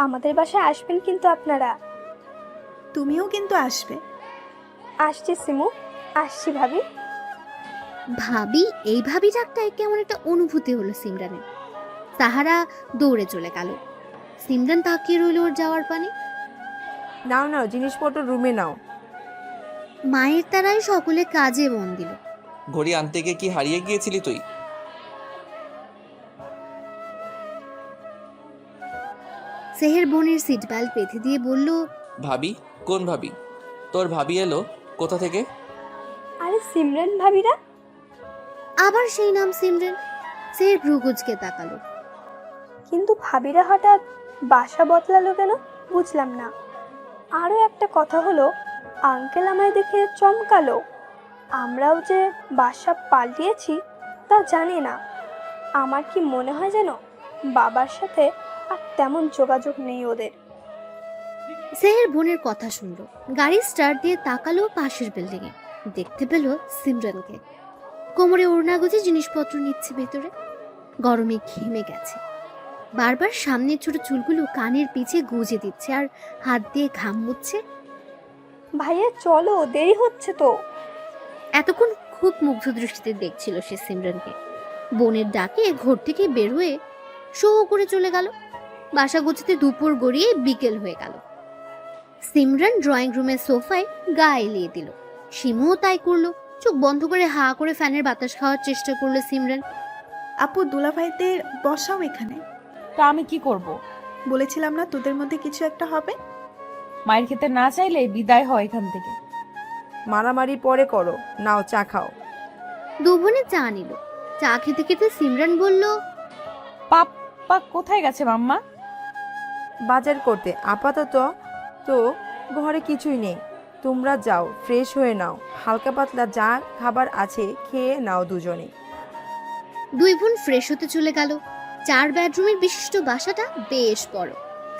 আমাদের বাসায় আসবেন কিন্তু আপনারা। তুমিও কিন্তু আসবে। আসছি সিমু, আসছি ভাবি। ভাবি, এই ভাবি ডাকটায় কেমন একটা অনুভূতি হলো সিমরানের। সাহারা দৌড়ে চলে গেল। সিমরান তাকিয়ে রইল ওর যাওয়ার পানে। নাও নাও, জিনিসপত্র রুমে নাও। মায়ের তারাই সকলে কাজে মন দিল। ঘড়ি আনতে গিয়ে কি হারিয়ে গিয়েছিলি তুই? সেহের বোনের সিট বেল্ট বেঁধে দিয়ে বলল, ভাবি? কোন ভাবি? তোর ভাবি এলো কোথা থেকে? আরে সিমরান ভাবিরা। আবার সেই নাম সিমরান। সেহের ভ্রুকুচকে তাকালো। কিন্তু ভাবিরা হঠাৎ বাসা বদলালো কেন, বুঝলাম না। আরও একটা কথা হলো, আঙ্কেল আমায় দেখে চমকালো। আমরাও যে বাসা পাল্টিয়েছি তা জানি না। আমার কি মনে হয় যেন বাবার সাথে আর তেমন যোগাযোগ নেই ওদের। সেহের বোনের কথা শুনলো। গাড়ি স্টার্ট দিয়ে তাকালো পাশের বিল্ডিং এ। দেখতে পেল সিমরানকে। কোমরে ওড়না গুজে জিনিসপত্র নিচ্ছে ভেতরে। গরমে ঘেমে গেছে। বারবার সামনের ছোট চুলগুলো কানের পিছে গুজে দিচ্ছে আর হাত দিয়ে ঘাম মুছছে। ভাইয়া চলো, দেরি হচ্ছে তো। এতক্ষণ খুব মুগ্ধ দৃষ্টিতে দেখছিল সে সিমরানকে। বোনের ডাকে ঘর থেকে বের হয়ে শো করে চলে গেল। বাসা গুছাতে দুপুর গড়িয়ে বিকেল হয়ে গেল। সিমরান ড্রয়িং রুমের সোফায় গা এলিয়ে দিল। শিমুও তাই করলো। চোখ বন্ধ করে হা করে ফ্যানের বাতাস খাওয়ার চেষ্টা করলো সিমরান। আপু দুলাভাইদের বসাও এখানে। তা আমি কি করব? বলেছিলাম না তোদের মধ্যে কিছু একটা হবে। মায়ের খেতে না চাইলে বিদায় হয় এখান থেকে। মারামারি পরে করো, নাও চা খাও। দু বোনে চা নিল। চা খেতে খেতে সিমরান বলল, পাপ্পা কোথায় গেছে মাম্মা? বাজার করতে। আপাতত তো ঘরে কিছুই নেই, তোমরা যাও ফ্রেশ হয়ে নাও, হালকা পাতলা যা খাবার আছে খেয়ে নাও দুজনে। দুই বোন ফ্রেশ হতে চলে গেল। 4 বেডরুমের বিশিষ্ট বাসাটা বেশ বড়।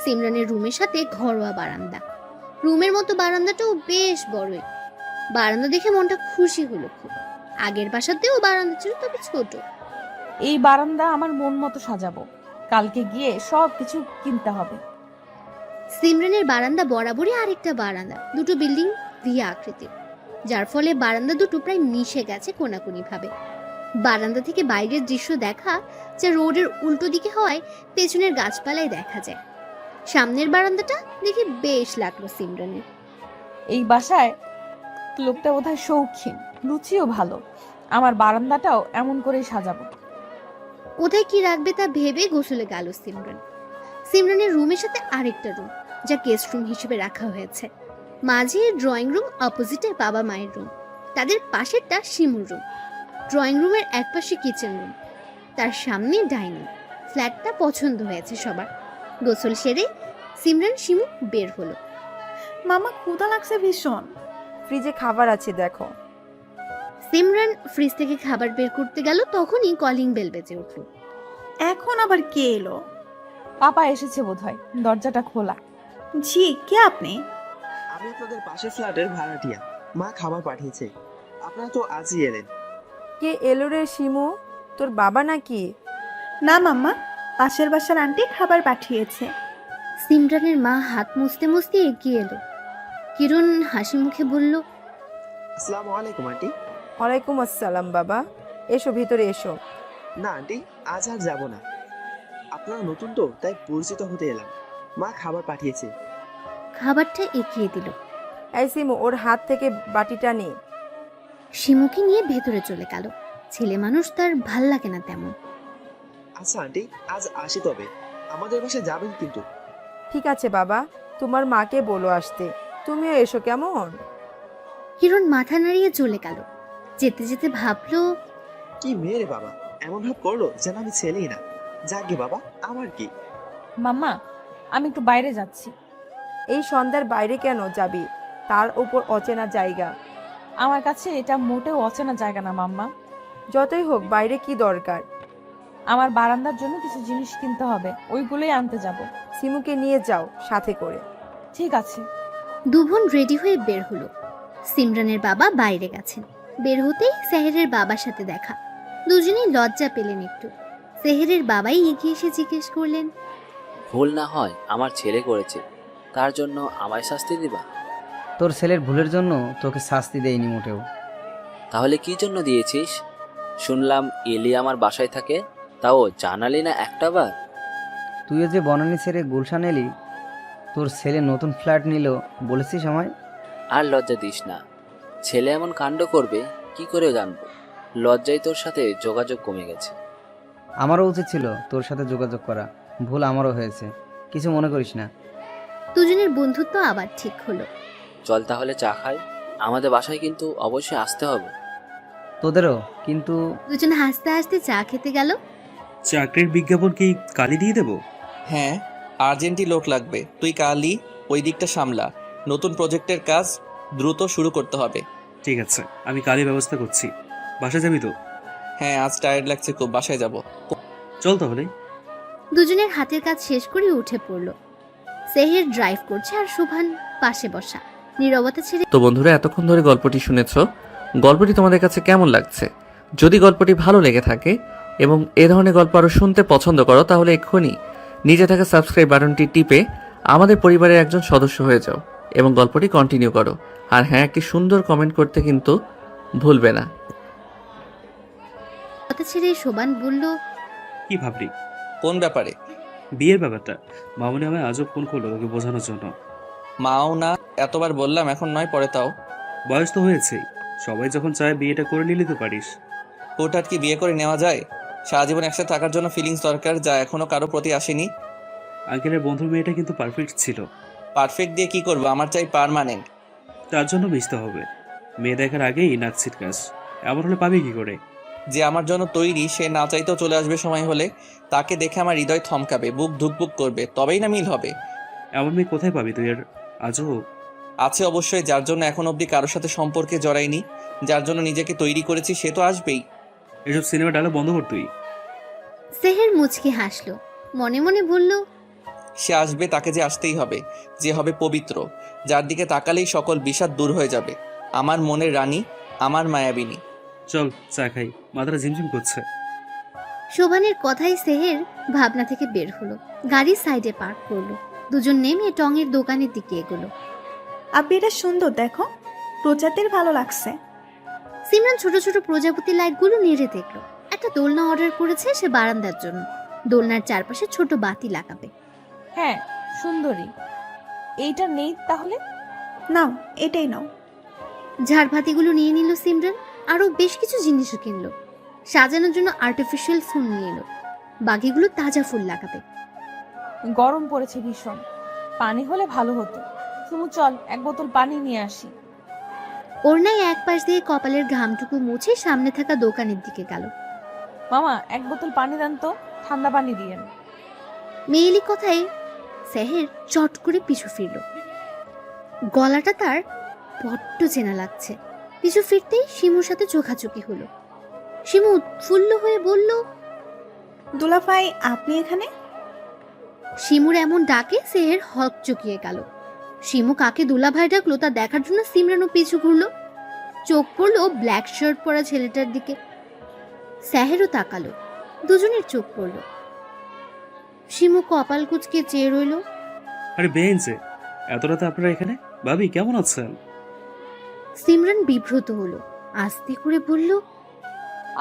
সিমরানের রুমের সাথে ঘরোয়া বারান্দা। রুমের মতো বারান্দাটাও বেশ বড়ই। বারান্দা দেখে মনটা খুশি হলো খুব। আগের বাসাতেও বারান্দা ছিল, তবে ছোট। এই বারান্দা আমার মন মতো সাজাবো। কালকে গিয়ে সব কিছু কিনতে হবে। সিমরানের বারান্দা বরাবরই আরেকটা বারান্দা, দুটো বিল্ডিং ভি আকৃতির, যার ফলে বারান্দা দুটো প্রায় মিশে গেছে কোনাকুনি ভাবে। বারান্দা থেকে বাইরের দৃশ্য দেখা যা রোডের উল্টো দিকে হওয়ায় পেছনের গাছপালায় দেখা যায়। সামনের বারান্দাটা দেখে বেশ লাগলো সিমরানের। এই বাসায় লোকটা বোধহয় শৌখিন, রুচিও ভালো। আমার বারান্দাটাও এমন করেই সাজাবো। কোথায় কি রাখবে তা ভেবে গোসলে গেল সিমরান। সিমরানের রুমের সাথে আরেকটা রুম, যা গেস্ট রুম হিসেবে রাখা হয়েছে। মাঝে ড্রয়িং রুম, অপোজিটে বাবা মায়ের রুম, তাদের পাশেরটা শিমুর রুম। ড্রয়িং রুমের একপাশে কিচেন রুম, তার সামনে ডাইনিং। ফ্ল্যাটটা পছন্দ হয়েছে সবার। গোসল সেরে সিমরান শিমু বের হলো। মামা ক্ষুধা লাগছে ভীষণ। ফ্রিজে খাবার আছে দেখো। সিমরান ফ্রিজ থেকে খাবার বের করতে গেল, তখনই কলিং বেল বেজে উঠল। এখন আবার কে এলো? পাপা এসেছে বোধহয়, দরজাটা খোলা। জি, কে আপনি? আমি আপনাদের পাশের ফ্ল্যাটের ভাড়াটিয়া। মা খাবার পাঠিয়েছে। আপনারা তো আজই এলেন। কে এলো রে শিমু, তোর বাবা নাকি? না মাম্মা, পাশের বাসার আন্টি খাবার পাঠিয়েছে। সিমরানের মা হাত মুছতে মুছতে এগিয়ে এলো। কিরণ হাসি মুখে বলল, আসসালামু আলাইকুম আন্টি। ওয়ালাইকুম আসসালাম বাবা, এসো ভিতরে এসো। না আন্টি, আজ আর যাব না। আপনারা নতুন তো, তাই পরিচিত হতে এলাম। মা খাবার পাঠিয়েছে। খাবারটা এগিয়ে দিল। এই শিমু, ওর হাত থেকে বাটিটা নে। শিমুকে নিয়ে ভেতরে চলে গেল। ছেলে মানুষ তার ভাল লাগে না তেমন। আচ্ছা আন্টি, আজ আসি তবে। আমাদের বাসায় যাবেন কিন্তু। ঠিক আছে বাবা, তোমার মাকে বলো আসতে, তুমিও এসো কেমন। কিরণ মাথা নাড়িয়ে চলে গেল। যেতে যেতে ভাবলো, কি মেয়ে রে বাবা, এমন ভাব করলো যেন আমি ছেলেই না। যাকে বাবা, আমার কি। মাম্মা, আমি একটু বাইরে যাচ্ছি। এই সন্ধ্যার বাইরে কেন যাবি? তার উপর অচেনা জায়গা। আমার কাছে এটা মোটেও অচেনা জায়গা না মাম্মা। যতই হোক বাইরে কি দরকার? আমার বারান্দার জন্য কিছু জিনিস কিনতে হবে, ওইগুলোই আনতে যাব। শিমুকে নিয়ে যাও সাথে করে। ঠিক আছে। দু বোন রেডি হয়ে বের হলো। সিমরানের বাবা বাইরে গেছেন। বের হতেই সেহেরের বাবার সাথে দেখা। দুজনেই লজ্জা পেলেন একটু। সেহেরের বাবাই এগিয়ে এসে জিজ্ঞেস করলেন, ভুল না হয় আমার ছেলে করেছে, তার জন্য আমায় শাস্তি দিবা? তোর ছেলের ভুলের জন্য তোকে শাস্তি দেয়নি মোটেও। তাহলে কি জন্য দিয়েছিস? শুনলাম এলি আমার বাসায় থাকে, তাও জানালি না একটা বার। তুইও যে বনানী ছেড়ে গুলশান এলি, তোর ছেলে নতুন ফ্ল্যাট নিল, বলেছিস আমায়? আর লজ্জা দিস না, ছেলে এমন কাণ্ড করবে কি করে জানবো? লজ্জায় তোর সাথে যোগাযোগ কমে গেছে। আমারও উচিত ছিল তোর সাথে যোগাযোগ করা, ভুল আমারও হয়েছে, কিছু মনে করিস না। দুজনের বন্ধুত্ব আবার ঠিক হলো। চল তাহলে চা খাই, আমাদের বাসায় কিন্তু অবশ্যই আসতে হবে। তোদেরও কিন্তু। দুজন হাসতে হাসতে চা খেতে গেল। চাকরির বিজ্ঞাপন কি কালি দিয়ে দেবো? হ্যাঁ, আর্জেন্টই লোক লাগবে। তুই কালই ওই দিকটা সামলা। নতুন প্রজেক্টের কাজ দ্রুত শুরু করতে হবে। ঠিক আছে, আমি কালি ব্যবস্থা করছি। বাসা যাবি তো? হ্যাঁ, আজ টায়ার্ড লাগছে খুব, বাসায় যাব। চল তাহলে। দুজনের হাতের কাজ শেষ করে উঠে পড়ল। সেহের ড্রাইভ করছে আর সুভান পাশে বসা। নীরবতা ছেড়ে তো বন্ধুরা, এতক্ষণ ধরে গল্পটি শুনেছো। গল্পটি তোমাদের কাছে কেমন লাগছে? যদি গল্পটি ভালো লেগে থাকে এবং এ ধরনের গল্প আরও শুনতে পছন্দ করো, তাহলে এক্ষুনি নিচে থাকা সাবস্ক্রাইব বাটনটি টিপে আমাদের পরিবারের একজন সদস্য হয়ে যাও এবং গল্পটি কন্টিনিউ করো। আর হ্যাঁ, একটি সুন্দর কমেন্ট করতে কিন্তু ভুলবে না। কথা ছেড়ে শোভান বলল, কি ভাবলি? কোন ব্যাপারে? বিয়ের ব্যাপারটা। মামনি আমায় আজব ফোন করলো তোকে বোঝানোর জন্য। মাও না, এতবার বললাম, এখন নয় পরে তাও। বয়স তো হয়েছেই, সবাই যখন চায় বিয়েটা করে নিলে তো পারিস। হুটহাট কি বিয়ে করে নেওয়া যায়? সারা জীবন একসাথে থাকার জন্য ফিলিংস দরকার, যা এখনো কারো প্রতি আসেনি। আঙ্কেলের বন্ধুর মেয়েটা কিন্তু পারফেক্ট ছিল। পারফেক্ট দিয়ে কি করবো, আমার চাই পার্মানেন্ট। তার জন্য মিশতে হবে। মেয়ে দেখার আগেই নাক ছিটকাস, এমন হলে পাবি কি করে? যে আমার জন্য তৈরি সে না চাইতেও চলে আসবে সময় হলে। তাকে দেখে আমার হৃদয় থমকাবে, বুক ধুকপুক করবে, তবেই না মিল হবে। এমন মেয়ে কোথায় পাবি তুই? আর আজও আছে অবশ্যই, যার জন্য এখন অবধি কারোর সাথে সম্পর্কে জড়াইনি, যার জন্য নিজেকে তৈরি করেছি, সে তো আসবেই। এসব সিনেমা ডায়লগ বন্ধ কর তুই। সেহের মুচকি হাসলো, মনে মনে বলল, সে আসবে, তাকে যে আসতেই হবে, যে হবে পবিত্র, যার দিকে তাকালেই সকল বিষাদ দূর হয়ে যাবে। আমার মনের রানী, আমার মায়াবিনী। চল চা খাই, মাথাটা ঝিমঝিম করছে। শোভানের কথাই সেহের ভাবনা থেকে বের হলো, গাড়ি সাইডে পার্ক করলো, দুজন নেমে টঙের দোকানের দিকে এগোলো। আপনি এটা সুন্দর, দেখো প্রজাতির ভালো লাগছে। সিমরান ছোট ছোট প্রজাপতি লাইটগুলো নেড়ে দেখলো। একটা দোলনা অর্ডার করেছে সে বারান্দার জন্য, দোলনার চারপাশে ছোট বাতি লাগাবে। হ্যাঁ সুন্দরী, এইটা নেই তাহলে? নাও, এটাই নাও। ঝাড়বাতিগুলো নিয়ে নিল সিমরান, আরো বেশ কিছু জিনিসও কিনলো। সাজানোর জন্য আর্টিফিশিয়াল ফুল নিয়ে এলো, বাকিগুলো তাজা ফুল লাগাবে। গরম পড়েছে ভীষণ, পানি হলে ভালো হতো। সুমু চল এক বোতল পানি নিয়ে আসি। ওড়নায় এক পাশ দিয়ে কপালের ঘামটুকু মুছে সামনে থাকা দোকানের দিকে গেল। মামা এক বোতল পানি দেন তো, ঠান্ডা পানি দিয়েন। মেয়েলি কথায় সেহের চট করে পিছু ফিরল। গলাটা তার বড্ড চেনা লাগছে। পিছু ফিরতেই শিমুর সাথে চোখাচোখি হলো। শিমু উৎফুল্ল হয়ে বলল, দুলাভাই আপনি এখানে? শিমুর এমন ডাকে সেহের হক চকিয়ে গেল। শিমু কাকে দুলাভাই ডাকলো তা দেখার জন্য সিমরানও পিছু ঘুরলো। চোখ পড়লো ব্ল্যাক শার্ট পরা ছেলেটার দিকে। সেহেরও তাকালো, দুজনের চোখ পড়লো। শিমু কপাল কুঁচকে চেয়ে রইল। আরে বেঞ্চে, এত রাতে আপনারা এখানে? ভাবি কেমন আছেন? সিমরান বিব্রত হলো, আস্তে করে বলল,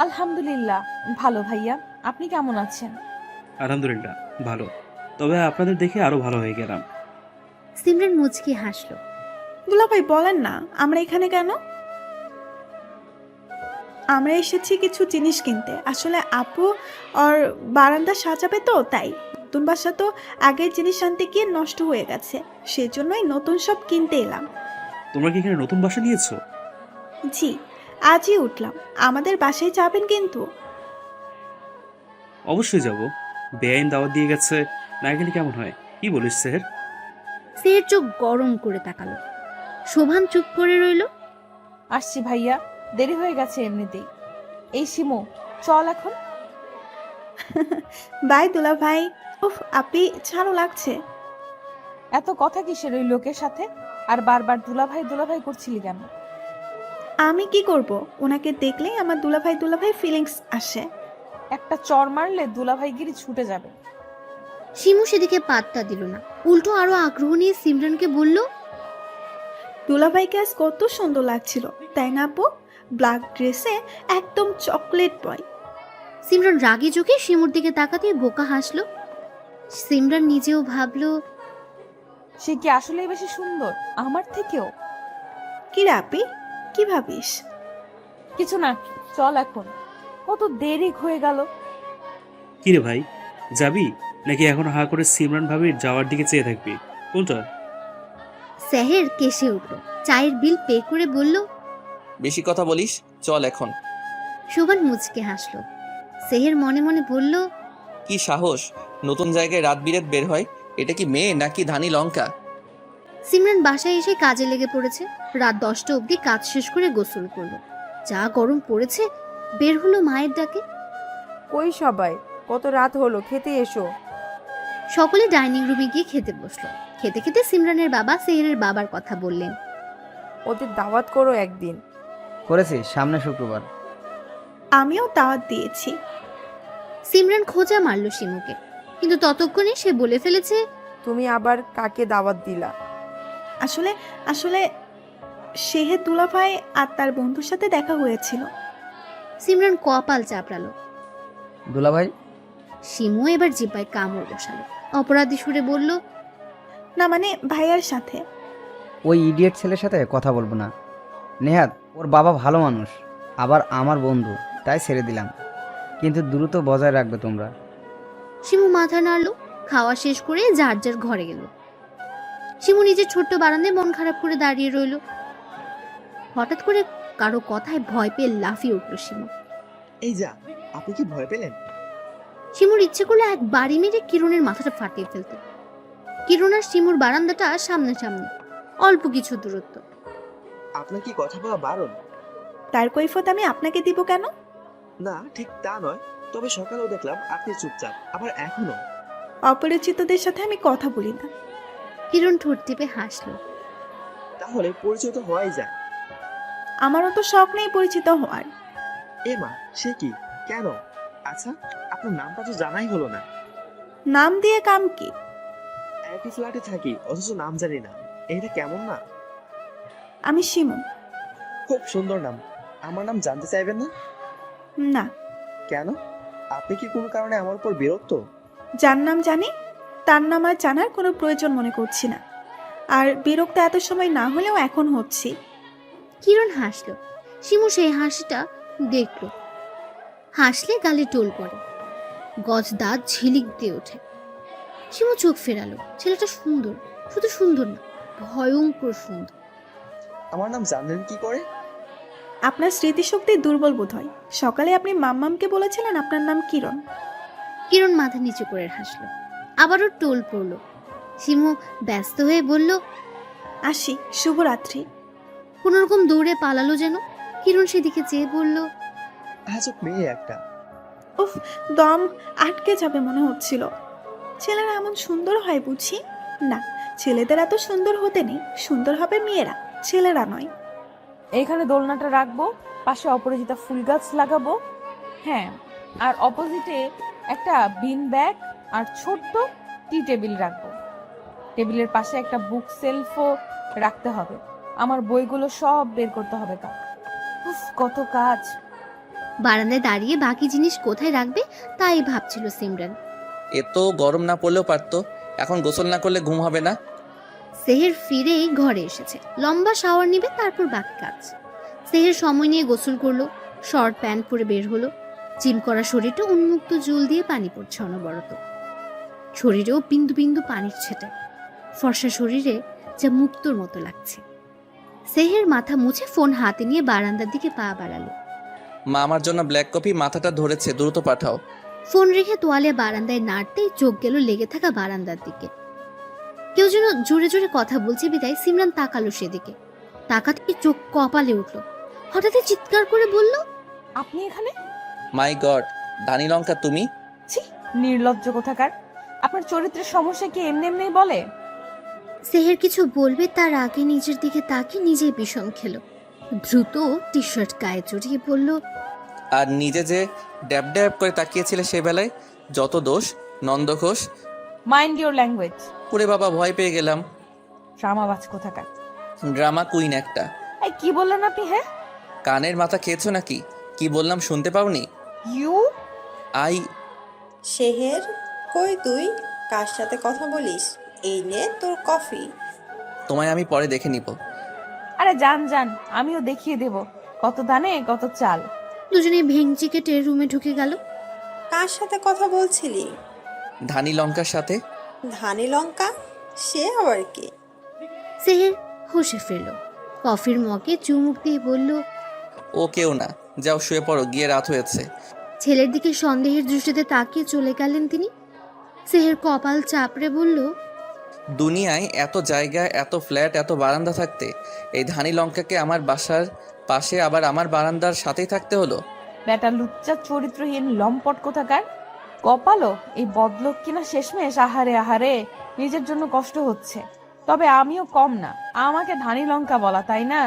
আলহামদুলিল্লাহ ভালো ভাইয়া, আপনি কেমন আছেন? আলহামদুলিল্লাহ ভালো, তবে আপনাদের দেখে আরো ভালো হয়ে গেলাম। সিমরান মুচকি হাসলো। দুলাভাই বলেন না আমরা এখানে কেন? আমরা এসেছি কিছু জিনিস কিনতে। আসলে আপু আর বারান্দা সাজাবে তো, তাই নতুন বাসা তো আগের জিনিস আনতে গিয়ে নষ্ট হয়ে গেছে, সেজন্যই নতুন সব কিনতে এলাম। তোমরা কি এখানে নতুন বাসা নিয়েছো? জি, আজই উঠলাম। আমাদের বাসায় যাবেন কিন্তু? অবশ্যই যাব। বেআইন দাওয়াত দিয়ে গেছে, না গেলে কেমন হয়? কি বলিস সেহের? সেহের চোখ গরম করে তাকালো। শোভান চুপ করে রইল। আসছি ভাইয়া, দেরি হয়ে গেছে এমনিতেই। এই শিমু চল এখন। বাই দুলাভাই। উফ, আপনি ছাড়ো লাগছে। এত কথা কিসের ওই লোকের সাথে? আর বারবার দুলাভাই দুলাভাই করছিলি কেন? আমি কি করব? ওনাকে দেখলেই আমার দুলাভাই দুলাভাই ফিলিংস আসে। একটা চর মারলে দুলাভাইগিরি ছুটে যাবে। শিমু সেদিকে পাত্তা দিল না, উল্টো আরো আগ্রহ নিয়ে সিমরানকে বলল, দুলাভাইকে আজ কত সুন্দর লাগছিল, তাই না আপু? ব্ল্যাক ড্রেসে একদম চকলেট বয়। সিমরান রাগে চোখে শিমুর দিকে তাকাতে বোকা হাসলো। সিমরান নিজেও ভাবলো, সে কি আসলেই বেশি সুন্দর আমার থেকেও? কি রে আপি, কি ভাবিস? কিছু না, চল এখন, কত দেরি হয়ে গেল। কি রে ভাই, যাবি নাকি এখন হা করে সিমরান ভাবির যাওয়ার দিকে চেয়ে থাকবি? কোনটা? সেহের কেসে উঠল, চায়ের বিল পে করে বলল, বেশি কথা বলিস, চল এখন। শোভান মুচকে হাসলো। সেহের মনে মনে বলল, কি সাহস, নতুন জায়গায় রাত বিরেত বের হয়। এটা কি মেয়ে নাকি ধানি লঙ্কা? সিমরান বাসায় এসে কাজে লেগে পড়েছে। রাত 10টা অবধি কাজ শেষ করে গোসল করলো। যা গরম পড়েছে, বের হলো মায়ের ডাকে। কই সবাই, কত রাত হলো, খেতে এসো। সকলে ডাইনিং রুমে গিয়ে খেতে বসলো। খেতে খেতে সিমরানের বাবা সেহেরের বাবার কথা বললেন। ওদের দাওয়াত করো একদিন। করেছি, সামনে শুক্রবার। আমিও দাওয়াত দিয়েছি। সিমরান খোঁজা মারল শিমুকে, কিন্তু ততক্ষণে সে বলে ফেলেছে, তুমি আবার কাকে দাওয়াত দিলা? আসলে আসলে শেহের দুলাভাই আর তার বন্ধুর সাথে দেখা হয়েছিল। সিমরান কপাল চাপড়ালো। দুলাভাই? শিমু এবার জিব্বায় কামড় বসালো। অপরাধী সুরে বলল, না মানে ভাইয়ার সাথে। ওই ইডিয়েট ছেলের সাথে কথা বলবো না। নেহাত, ওর বাবা ভালো মানুষ, আবার আমার বন্ধু, তাই ছেড়ে দিলাম। কিন্তু দ্রুত বজায় রাখবে তোমরা। শিমু মাথা নাড়লো, খাওয়া শেষ করে যার যার ঘরে গেল। শিমু নিজের ছোট্ট বারান্দায় মন খারাপ করে দাঁড়িয়ে রইল। হঠাৎ করে কারো কথায় ভয় পেয়ে লাফিয়ে উঠল শিমু। এই যা, আপনি কি ভয় পেলেন? শিমুর ইচ্ছে করলো এক বাড়ি মেরে কিরণের মাথাটা ফাটিয়ে ফেলতে। কিরণ আর শিমুর বারান্দাটা সামনাসামনি, অল্প কিছু দূরত্ব। আপনার কি কথা বলা বারণ? তার কৈফত আমি আপনাকে দিব কেন? না, ঠিক তা নয়। তবে সকালেও দেখলাম আপনি চুপচাপ, আবার এখনো। অপরিচিতদের সাথে আমি কথা বলি না। কিরণ ঠোঁট টিপে হাসলো। তাহলে পরিচয় তো হওয়াই যায়। আমারও তো শখ নেই পরিচিত হওয়ার। এ মা, সে কি? কেন? আচ্ছা, আপনার নামটা তো জানাই হলো না। নাম দিয়ে কাম কি? একই ফ্ল্যাটে থাকি, অথচ নাম জানি না। এটা কেমন না? আমি শিমু। খুব সুন্দর নাম। আমার নাম জানতে চাইবেন না? না। কেন? আপনি কি কোনো কারণে আমার উপর বিরক্ত? যার নাম জানি তার নাম আর জানার কোনো প্রয়োজন মনে করছি না। আর বিরক্ত এত সময় না হলেও এখন হচ্ছি। কিরণ হাসলো। শিমু সেই হাসিটা দেখলো। হাসলে গালে টোল পড়ে, গজ দাঁত ঝিলিক দিয়ে ওঠে। শিমু চোখ ফেরালো। ছেলেটা সুন্দর, শুধু সুন্দর না, ভয়ঙ্কর সুন্দর। আমার নাম জানলেন কি করে? আপনার স্মৃতিশক্তি দুর্বল বোধ হয়। সকালে আপনি মাম্মামকে বলেছিলেন আপনার নাম কিরণ। কিরণ মাথা নিচু করে হাসলো। আবারও টোল পড়লো। শিমু ব্যস্ত হয়ে বলল, আসি, শুভরাত্রি। কোনোরকম দৌড়ে পালালো যেন। কিরণ সেদিকে চেয়ে বলল, আজব মেয়ে একটা। উফ, দম আটকে যাবে মনে হচ্ছিল। ছেলেরা এমন সুন্দর হয় বুঝি? না, ছেলেদের এত সুন্দর হতে নেই। সুন্দর হবে মেয়েরা, ছেলেরা নয়। এইখানে দোলনাটা রাখবো, পাশে অপরাজিতা ফুল গাছ লাগাবো। হ্যাঁ, আর অপোজিটে একটা বিন ব্যাগ আর ছোট্ট টি টেবিল রাখবো। টেবিলের পাশে একটা বুক সেলফও রাখতে হবে। আমার বইগুলো সব বের করতে হবে। উফ, কত কাজ। বারান্দায় দাঁড়িয়ে বাকি জিনিস কোথায় রাখবে তাই ভাবছিল সিমরান। এত গরম না পড়লেও পারতো, এখন গোসল না করলে ঘুম হবে না। সেহের ফিরেই ঘরে এসেছে। লম্বা শাওয়ার নিবে, তারপর বাকি কাজ। সেহের সময় নিয়ে গোসল করলো, শর্ট প্যান্ট পরে বের হলো। জিম করা শরীরটা উন্মুক্ত জল দিয়ে পানি পড়ছে অনবরত। শরীরেও বিন্দু বিন্দু পানির ছেটা। ফর্সা শরীরে যা মুক্তোর মতো লাগছে। সেহের মাথা মুছে ফোন হাতে নিয়ে বারান্দার দিকে পা বাড়ালো। মা আমার জন্য ব্ল্যাক কফি, মাথাটা ধরেছে, দ্রুত পাঠাও। ফোন রেখে তোয়ালে বারান্দায় নাড়তেই চোখ গেল লেগে থাকা বারান্দার দিকে। কেউ যেন জোরে জোরে কথা বলছে বিদায় সিমরান তাকালো সেদিকে। তাকাতে চোখ কপালে উঠল। হঠাৎ চিৎকার করে বলল, আপনি এখানে? মাই গড, ধানি লঙ্কা তুমি? ছি, নির্লজ্জ কোথাকার। আপনার চরিত্রের সমস্যা কি এমনি এমনি বলে? সেহের কিছু বলবে তার আগে নিজের দিকে তাকিয়ে নিজেই বিষম খেলো। দ্রুত টি শার্ট গায়ে জড়িয়ে বলল, আর নিজে যে ড্যাব ড্যাব করে তাকিয়েছিলে সে বেলায়, যত দোষ Nanda Ghosh. Mind your language. ওরে বাবা, ভয় পেয়ে গেলাম। ড্রামাবাজ কোথাকার। ড্রামা কুইন একটা। এই কি বললেন আপনি? হ্যাঁ, কানের মাথা খেয়েছো নাকি? কি বললাম শুনতে পাওনি? ইউ আই শেহের, কই তুই? কার সাথে কথা বলিস? এই নে তোর কফি। তোমায় আমি পরে দেখে নিব। আরে যান যান, আমিও দেখিয়ে দেব কত দানে কত চাল। দুজনে ভেঙচি কেটে রুমে ঢুকে গেল। কার সাথে কথা বলছিলি? ধানি লঙ্কার সাথে। ধানি লঙ্কা? সে আবার কি? সেহের হুঁশে ফিরল। কফির মগে চুমুক দিয়ে বলল, ও কেউ না, যাও শুয়ে পড়ো, গিয়ে রাত হয়েছে। ছেলের দিকে সন্দেহের দৃষ্টিতে তাকিয়ে চলে গেলেন তিনি। সেহের কপাল চাপড়ে বলল, দুনিয়ায় এত জায়গা, এত ফ্ল্যাট, এত বারান্দা থাকতে এই ধানি লঙ্কাকে আমার বাসার পাশে আবার আমার বারান্দার সাথেই থাকতে হলো। বেটা লুচ্চা চরিত্রহীন লম্পট কোথাকার। কপালও এই বদলোক কিনা শেষমেশ। আহারে আহারে, নিজের জন্য কষ্ট হচ্ছে। তবে আমিও কম না, আমাকে ধানি লঙ্কা বলা, তাই না?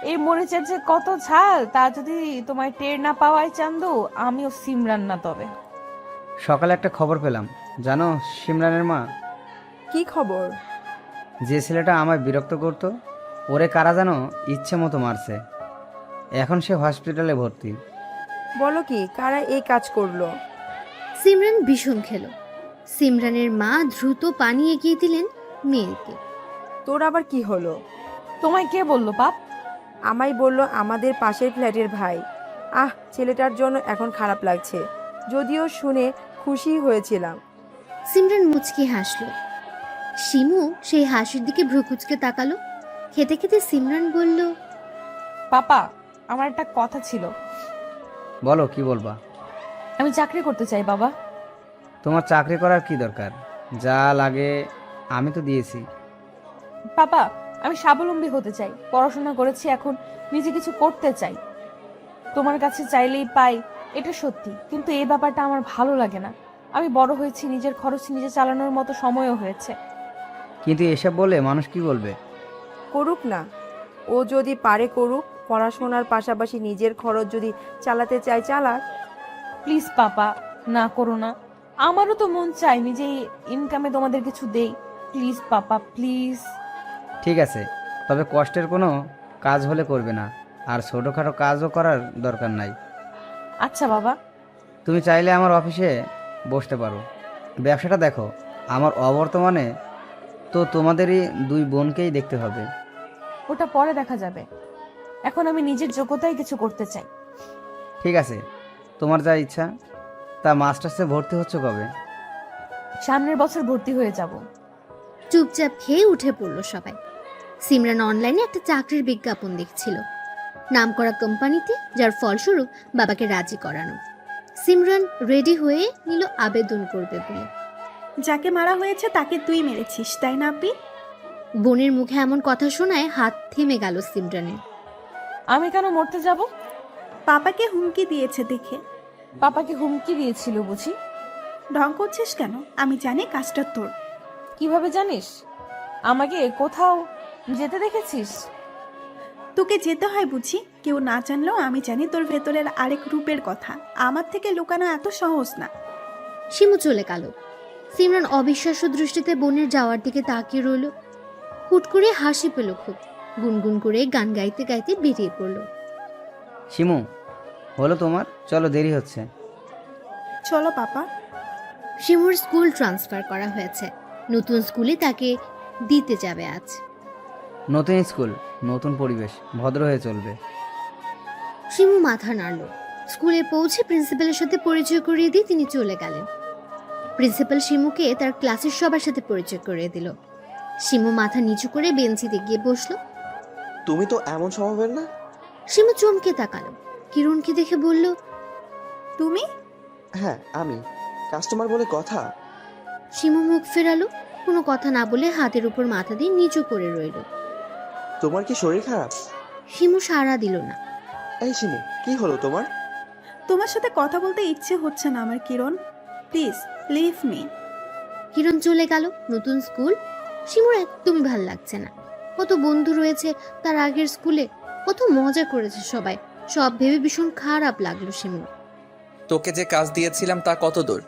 এই মরিচের যে কত ঝাল তা যদি তোমায় টের না পাওয়ায় চান্দু, আমিও সিমরান না। তবে সকালে একটা খবর পেলাম, জানো সিমরানের মা? কি খবর? যে ছেলেটা আমায় বিরক্ত করত, ওরে কারা যেন ইচ্ছে মতো মারছে। এখন সে হসপিটালে ভর্তি। বলো কি, কারা এই কাজ করলো? সিমরান বিষম খেল। সিমরানের মা দ্রুত পানি এগিয়ে দিলেন মেয়েকে। তোর আবার কি হলো? তোমায় কে বললো পাপ? আমায় বলল আমাদের পাশের ফ্ল্যাটের ভাই। ছেলেটার জন্য এখন খারাপ লাগছে। যদিও শুনে খুশি হয়েছিলাম। সিমরান মুচকি হাসলো। শিমু সেই হাসির দিকে ভ্রু কুঁচকে তাকালো। খেতে খেতে সিমরান বলল, পাপা, আমার একটা কথা ছিল। বলো, কি বলবা? আমি চাকরি করতে চাই বাবা। তোমার চাকরি করার কি দরকার? যা লাগে আমি তো দিয়েছি। পাপা, আমি স্বাবলম্বী হতে চাই। পড়াশোনা করেছি, এখন নিজে কিছু করতে চাই। তোমার কাছে চাইলেই পাই, এটা সত্যি, কিন্তু এই ব্যাপারটা আমার ভালো লাগে না। আমি বড় হয়েছি, নিজের খরচ নিজে চালানোর মতো সময়ও হয়েছে। কিন্তু এসব বলে মানুষ কি বলবে? করুক না, ও যদি পারে করুক। পড়াশোনার পাশাপাশি নিজের খরচ যদি চালাতে চায় চালাক। প্লিজ পাপা, না করো না। আমারও তো মন চায় নিজেই ইনকামে তোমাদের কিছু দেই। Please papa, please. ঠিক আছে, তবে কষ্টের কোনো কাজ হলে করবে না, আর ছোটোখাটো কাজও করার দরকার নাই। আচ্ছা বাবা। তুমি চাইলে আমার অফিসে বসতে পারো। ব্যবসাটা দেখো, আমার অবর্তমানে তো তোমাদেরই দুই বোনকেই দেখতে হবে। ওটা পরে দেখা যাবে, এখন আমি নিজের যোগ্যতায় কিছু করতে চাই। ঠিক আছে, তোমার যা ইচ্ছা। তা মাস্টার্সে ভর্তি হচ্ছ কবে? সামনের বছর ভর্তি হয়ে যাব। চুপচাপ খেয়ে উঠে পড়লো সবাই। সিমরান অনলাইনে একটা চাকরির বিজ্ঞাপন দেখছিল, নামকরা কোম্পানিতে, যার ফলস্বরূপ বাবাকে রাজি করানো। সিমরান রেডি হয়ে নিল আবেদন করবে বলে। যাকে মারা হয়েছে তাকে তুই মেরেছিস, তাই না আপি? বোনের মুখে এমন কথা শোনায় হাত থেমে গেল সিমরানের। আমি কেন মরতে যাব? পাপাকে হুমকি দিয়েছে দেখে। পাপাকে হুমকি দিয়েছিল বুঝি? ঢং করছিস কেন? আমি জানি কাজটা তোর। কিভাবে জানিস? আমাকে কোথাও যেতে দেখেছিস? তোকে যেতে হয় বুঝি? কেউ না জানলেও আমি জানি তোর ভেতরের আরেক রূপের কথা। আমার থেকে লুকানো এত সহজ না। শিমু চলে গেল। সিমরান অবিশ্বাস্য দৃষ্টিতে বোনের যাওয়ার দিকে তাকিয়ে রইল। হুট করে হাসি পেল খুব। গুনগুন করে গান গাইতে গাইতে বেরিয়ে পড়ল। শিমু, হলো তোমার? চলো, দেরি হচ্ছে। চলো পাপা। শিমুর স্কুল ট্রান্সফার করা হয়েছে, নতুন স্কুলে তাকে দিতে যাবে আজ। নতুন স্কুল, নতুন পরিবেশ, ভদ্র হয়ে চলবে। শিমু মাথা নাড়ল। স্কুলে পৌঁছে প্রিন্সিপালের সাথে পরিচয় করিয়ে দিয়ে তিনি চলে গেলেন। প্রিন্সিপাল শিমুকে তার ক্লাসের সবার সাথে পরিচয় করিয়ে দিল। শিমু মাথা নিচু করে বেঞ্চিতে গিয়ে বসলো। তুমি তো এমন স্বভাবের না। শিমু চমকে তাকালো। কিরণকে দেখে বলল, তুমি? হ্যাঁ, আমি। কাস্টমার বলে কথা। শিমু মুখ ফেরালো। কোনো কথা না বলে হাতের উপর মাথা দিয়ে নিচু করে রইল। তোমার কি শরীর খারাপ? শিমু সাড়া দিল না। এই শিমু, কি হলো তোমার? তোমার সাথে কথা বলতে ইচ্ছে হচ্ছে না আমার Kiran. Please leave me. Kiran চলে গেল। নতুন স্কুল শিমুর একদমই ভাল লাগছে না। কত বন্ধু রয়েছে তার আগের স্কুলে, কত মজা করেছে সবাই, সব ভেবে ভীষণ খারাপ লাগলো শিমু। তোকে যে কাজ দিয়েছিলাম তা কত দূর?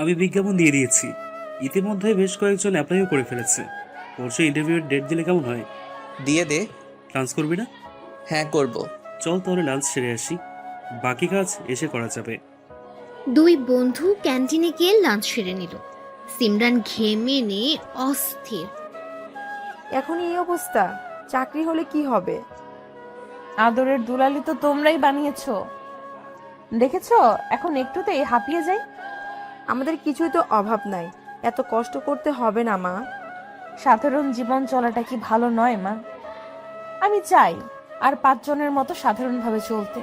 আমি বিজ্ঞাপন দিয়ে দিয়েছি, ইতিমধ্যে বেশ কয়েকজন অ্যাপ্লাইও করে ফেলেছে। পরশু ইন্টারভিউয়ের ডেট দিলে কেমন হয়? দিয়ে দে। লাঞ্চ করবি না? হ্যাঁ, করব। চল তাহলে লাঞ্চ সেরে আসি, বাকি কাজ এসে করা যাবে। দুই বন্ধু ক্যান্টিনে গিয়ে লাঞ্চ সেরে নিল। সিমরান ঘেমে নিয়ে অস্থির। এখন এই অবস্থা, চাকরি হলে কি হবে? আদরের দুলালি তো তোমরাই বানিয়েছো। দেখেছো, এখন একটুতেই হাঁপিয়ে যাই। আমাদের কিছুই তো অভাব নাই, এত কষ্ট করতে হবে না মা। সাধারণ জীবন চলাটা কি ভালো নয় মা? আমি চাই আর 5 জনের মতো সাধারণভাবে চলতে।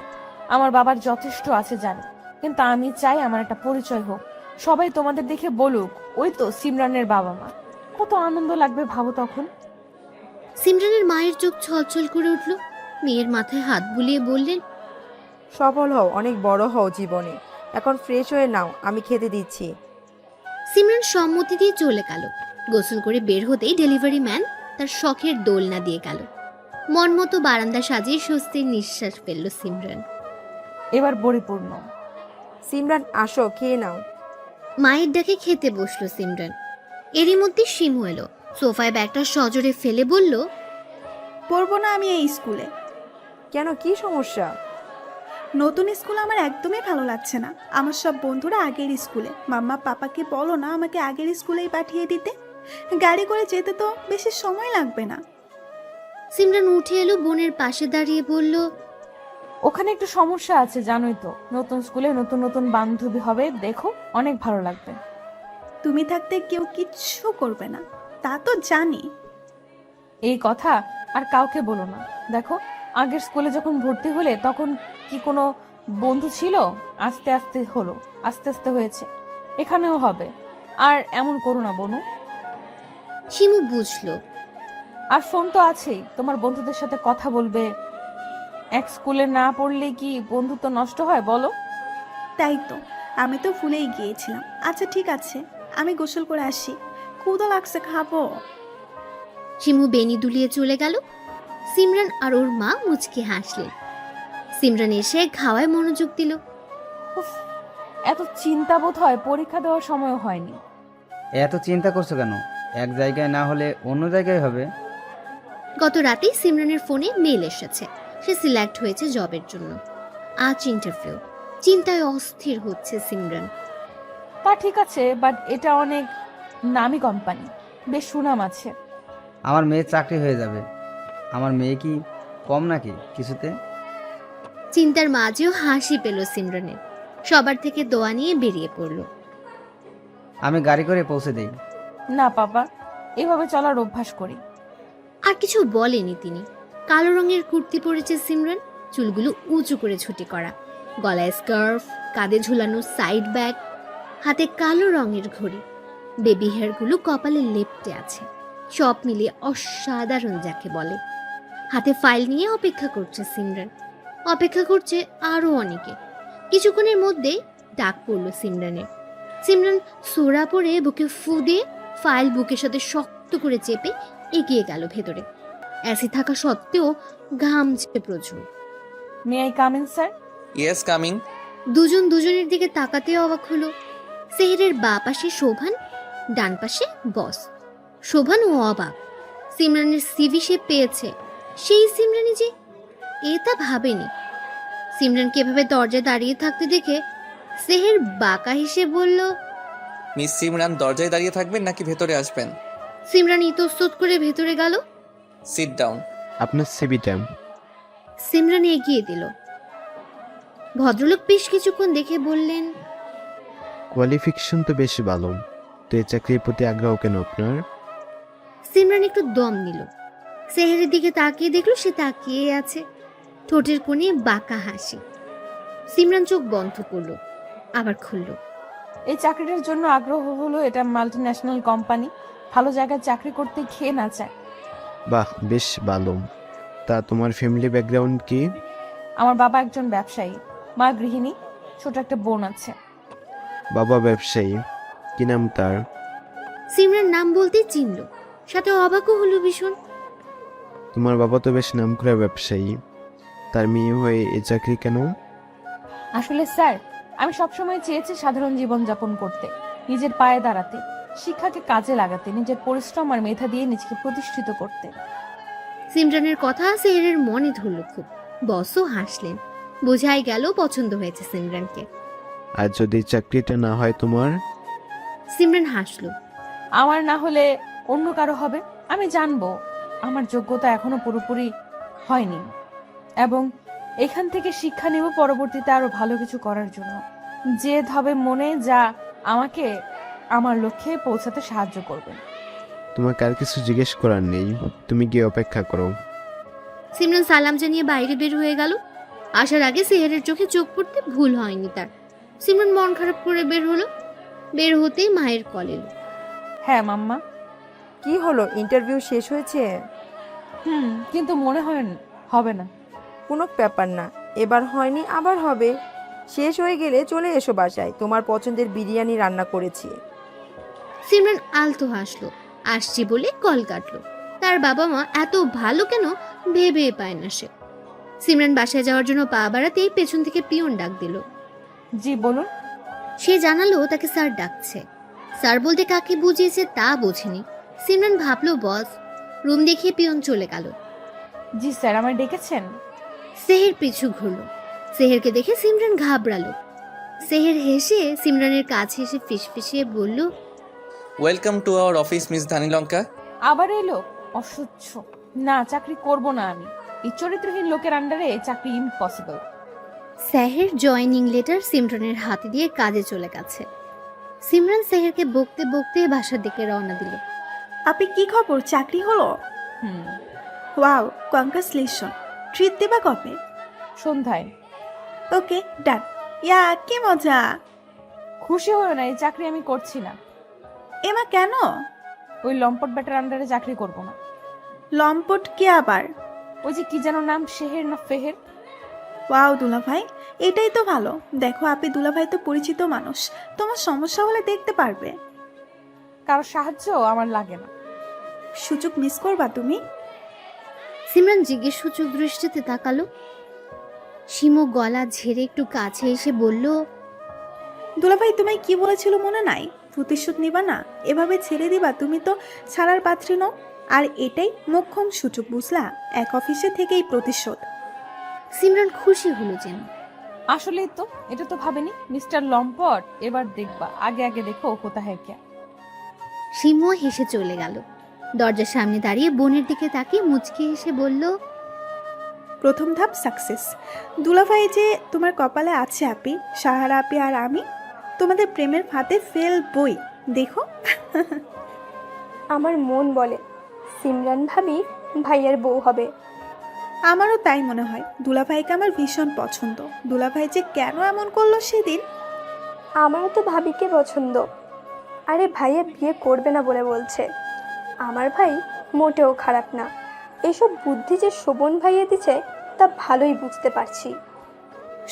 আমার বাবার যথেষ্ট আছে জানি, কিন্তু আমি চাই আমার একটা পরিচয় হোক। সবাই তোমাদের দেখে বলুক, ওই তো সিমরানের বাবা মা। কত আনন্দ লাগবে ভাবো তখন। সিমরানের মায়ের চোখ ছলছল করে উঠল। মেয়ের মাথায় হাত বুলিয়ে বললেন, সফল হও, অনেক বড় হও জীবনে। এখন ফ্রেশ হয়ে নাও, আমি খেতে দিচ্ছি। সিমরান সম্মতি দিয়ে চলে গেল। গোসল করে বের হতেই ডেলিভারি ম্যান তার শখের দোলনা দিয়ে গেল। মন মতো বারান্দা সাজিয়ে স্বস্তির নিঃশ্বাস ফেলল সিমরান। এবার পরিপূর্ণ। সিমরান আসো, খেয়ে নাও। মায়ের ডাকে খেতে বসলো সিমরান। এরই মধ্যে শিমু এলো। সোফায় ব্যাগটা সজোরে ফেলে বলল, পড়বো না আমি এই স্কুলে। কেন, কি সমস্যা? নতুন স্কুল আমার একদমই ভালো লাগছে না। আমার সব বন্ধুরা আগের স্কুলে। মাম্মা পাপাকে বলো না আমাকে আগের স্কুলেই পাঠিয়ে দিতে। গাড়ি করে যেতে তো বেশি সময় লাগবে না। সিমরান উঠে এলো, বোনের পাশে দাঁড়িয়ে বলল, ওখানে একটু সমস্যা আছে জানোই তো, নতুন স্কুলে নতুন নতুন বান্ধবী হবে, দেখো অনেক ভালো লাগবে। তুমি থাকতে কেউ কিচ্ছু করবে না, তা তো জানি। এই কথা আর কাউকে বলো না। দেখো আগের স্কুলে যখন ভর্তি হলে তখন কি কোনো বন্ধু ছিল? আস্তে আস্তে হলো, আস্তে আস্তে হয়েছে, এখানেও হবে। আর এমন করো না বনু। শিমু বুঝলো। আর ফোন তো আছেই, তোমার বন্ধুদের সাথে কথা বলবে। এক স্কুলে না পড়লে কি বন্ধুত্ব নষ্ট হয় বলো? তাই তো, আমি তো ভুলেই গিয়েছিলাম। আচ্ছা ঠিক আছে, আমি গোসল করে আসি, ক্ষুধা লাগছে, খাবো। শিমু বেনি দুলিয়ে চলে গেল। সিমরান আর ওর মা মুচকি হাসলেন। সিমরান এসে খাওয়ায় মনোযোগ দিল। উফ, এত চিন্তা বোধ হয় পরীক্ষা দেওয়ার সময় হয়নি। এত চিন্তা করছো কেন? এক জায়গায় না হলে অন্য জায়গায় হবে। গত রাতেই সিমরানের ফোনে মেল এসেছে, সে সিলেক্ট হয়েছে জবের জন্য। আজ ইন্টারভিউ। চিন্তায় অস্থির হচ্ছে সিমরান। তা ঠিক আছে, বাট এটা অনেক নামি কোম্পানি, বেশ সুনাম আছে। আমার মেয়ের চাকরি হয়ে যাবে। আমার মেয়ে কি কম নাকি কিছুতে? চিন্তার মাঝেও হাসি পেল সিমরানের। সবার থেকে দোয়া নিয়ে বেরিয়ে পড়ল। আমি গাড়ি করে পৌঁছে দেই। না বাবা, এভাবে চলার অভ্যাস করি। আর কিছু বলেনি তিনি। কালো রঙের কুর্তি পরেছে সিমরান, চুলগুলো উঁচু করে ছুটি করা, গলায় স্কার্ফ, কাঁধে ঝুলানো সাইড ব্যাগ, হাতে কালো রঙের ঘড়ি, বেবি হেয়ারগুলো কপালে লেপ্টে আছে। সব মিলিয়ে অসাধারণ যাকে বলে। হাতে ফাইল নিয়ে অপেক্ষা করছে সিমরান। অপেক্ষা করছে আরো অনেকে। কিছুক্ষণের মধ্যেই ডাক পড়ল সিমরানের। সিমরান সোরা পরে বুকে ফু দিয়ে ফাইল বুকের সাথে শক্ত করে চেপে এগিয়ে গেল ভেতরে। এসি থাকা সত্ত্বেও ঘামছে প্রচুর। May I come in sir? Yes, coming. দুজন দুজনের দিকে তাকাতে অবাক হলো। সেহেরের বাঁ পাশে শোভান, ডান পাশে বস। শোভান ও অবাক। সিমরানের সিভি সে পেয়েছে, সেই সিমরানই যে, এটা ভাবেনি। সিমরানকে এভাবে দরজায় দাঁড়িয়ে থাকতে দেখে সেহের বাঁকা হেসে বলল, মিস সিমরান দরজায় দাঁড়িয়ে থাকবেন নাকি ভেতরে আসবেন? সিমরান ইতস্তত করে ভেতরে গেল। Sit down. আপনার সিবিটা। সিমরান এগিয়ে দিল। ভদ্রলোক বেশ কিছুক্ষণ দেখে বললেন, কোয়ালিফিকেশন তো বেশ ভালো, তো এই চাকরির প্রতি আগ্রহ কেন আপনার? সিমরান একটু দম নিল। সেহেরের দিকে তাকিয়ে দেখলো সে তাকিয়ে আছে, ঠোঁটের কোণে বাঁকা হাসি। সিমরান চোখ বন্ধ করলো, আবার খুলল। এই চাকরিটার জন্য আগ্রহ হলো, এটা মাল্টি ন্যাশনাল কোম্পানি, ভালো জায়গায় চাকরি করতে খেয়ে না চায়। বাহ, বেশ ভালো। তা তোমার ফ্যামিলি ব্যাকগ্রাউন্ড কি? আমার বাবা একজন ব্যবসায়ী, মা গৃহিণী, ছোট একটা বোন আছে। বাবা ব্যবসায়ী, কি নাম তার? সিমরান নাম বলতেই চিনল, সাথে অবাকও হলো ভীষণ। তোমার বাবা তো বেশ নামকরা ব্যবসায়ী, তার মেয়ে হয়ে এই চাকরি কেন? আসলে স্যার, আমি সবসময় চেয়েছি সাধারণ জীবন যাপন করতে, নিজের পায়ে দাঁড়াতে, শিক্ষাকে কাজে লাগাতে, নিজের পরিশ্রম আর মেধা দিয়ে নিজেকে প্রতিষ্ঠিত করতে। সিমরানের কথা সেহেরের মনে ধরল খুব। বসও হাসলেন, বোঝাই গেল পছন্দ হয়েছে সিমরানকে। আর যদি চাকরিটা না হয় তোমার? সিমরান হাসলো। আমার না হলে অন্য কারো হবে, আমি জানবো আমার যোগ্যতা এখনো পুরোপুরি হয়নি, এবং এখান থেকে শিক্ষা নেব পরবর্তীতে আরো ভালো কিছু করার জন্য। জেদ হবে মনে, যা আমাকে আমার লক্ষ্যে পৌঁছাতে সাহায্য করবে। তোমাকে আর কিছু জিজ্ঞেস করার নেই, তুমি গিয়ে অপেক্ষা করো। সিমরান সালাম জানিয়ে বাইরে বের হয়ে গেল। আসার আগে সেহেরের চোখে চোখ পড়তে ভুল হয়নি তার। সিমরান মন খারাপ করে বের হলো। বের হতেই মায়ের কল এলো। হ্যাঁ মাম্মা। কি হলো, ইন্টারভিউ শেষ হয়েছে? কিন্তু মনে হয় হবে না। কোনো ব্যাপার না, এবার হয়নি আবার হবে। শেষ হয়ে গেলে চলে এসো বাসায়, তোমার পছন্দের বিরিয়ানি রান্না করেছি। সিমরান আলতো হাসলো। আসছি বলে কল কাটলো। তার বাবা মা এত ভালো কেন ভেবে পায় না সে। সিমরান বাসায় যাওয়ার জন্য পা বাড়াতেই পেছন থেকে পিয়ন ডাক দিল। জি বলুন। সে জানালো তাকে স্যার ডাকছে। স্যার বলতে কাকে বুঝিয়েছে তা বোঝেনি। সিমরান ভাবলো বস। রুম দেখিয়ে পিয়ন চলে গেল। জি স্যার, আমায় ডেকেছেন? সেহের পিছু ঘুরল। সেহেরকে দেখে সিমরান ঘাবড়ালো। সেহের হেসে সিমরানের কাছে এসে ফিসফিসিয়ে বলল, welcome to our office miss ধানীলঙ্কা। আবার এলো, অসহ্য। না, চাকরি করব না আমি। এই চরিত্রহীন লোকের আন্ডারে চাকরি ইম্পসিবল। সেহের জয়েনিং লেটার সিমরানের হাতে দিয়ে কাজে চলে গেছে। সিমরান সেহেরকে বকতে বকতে বাসার দিকে রওনা দিল। আপনি কি খবর, চাকরি হলো? হুম, ওয়াও, কংগ্রাচুলেশন। ট্রিট দেবা কবে? সন্ধ্যায়। ওকে, ডান। ইয়া, কি মজা। খুশি হয়েও না, এই চাকরি আমি করছি না। এমা, কেন? ওই লম্পট ব্যাটার আন্ডারে চাকরি করব না। লম্পট কে আবার? ওই যে কি যেন নাম, শেহের না ফেহের। ওয়াও দুলাভাই, এটাই তো ভালো। দেখো আপনি দুলাভাই তো পরিচিত মানুষ, তোমার সমস্যা হলে দেখতে পারবে। কারো সাহায্য আমার লাগে না। সুযোগ মিস করবা তুমি। সিমরান জিজ্ঞেসসূচক দৃষ্টিতে তাকালো। শিমু গলা ঝেড়ে একটু কাছে এসে বলল, দুলাভাই তোমায় কি বলেছিল মনে নাই? প্রতিশোধ নিবা না, এভাবে ছেড়ে দিবা? তুমি তো ছাড়ার পাত্রী নও। আর এটাই মোক্ষম সুযোগ, বুঝলা? এক অফিসে থেকেই প্রতিশোধ। সিমরান খুশি হলো যেন। আসলেই তো, এটা তো ভাবেনি। মিস্টার লম্পট, এবার দেখবা, আগে আগে দেখো কোথায় কে। শিমু হেসে চলে গেল। দরজার সামনে দাঁড়িয়ে বোনের দিকে তাকিয়ে মুচকি হেসে বলল, প্রথম ধাপ সাকসেস। দুলাভাই যে তোমার কপালে আছে আপি, সাহারা আপি আর আমি তোমাদের প্রেমের ফাঁদে ফেল বই, দেখো। আমার মন বলে সিমরান ভাবি ভাইয়ের বউ হবে। আমারও তাই মনে হয়। দুলাভাইকে আমার ভীষণ পছন্দ। দুলাভাই যে কেন এমন করলো সেদিন। আমারও তো ভাবিকে পছন্দ। আরে ভাইয়া বিয়ে করবে না বলে বলছে। আমার ভাই মোটেও খারাপ না। এসব বুদ্ধি যে শোভন ভাইয়া দিছে তা ভালোই বুঝতে পারছি।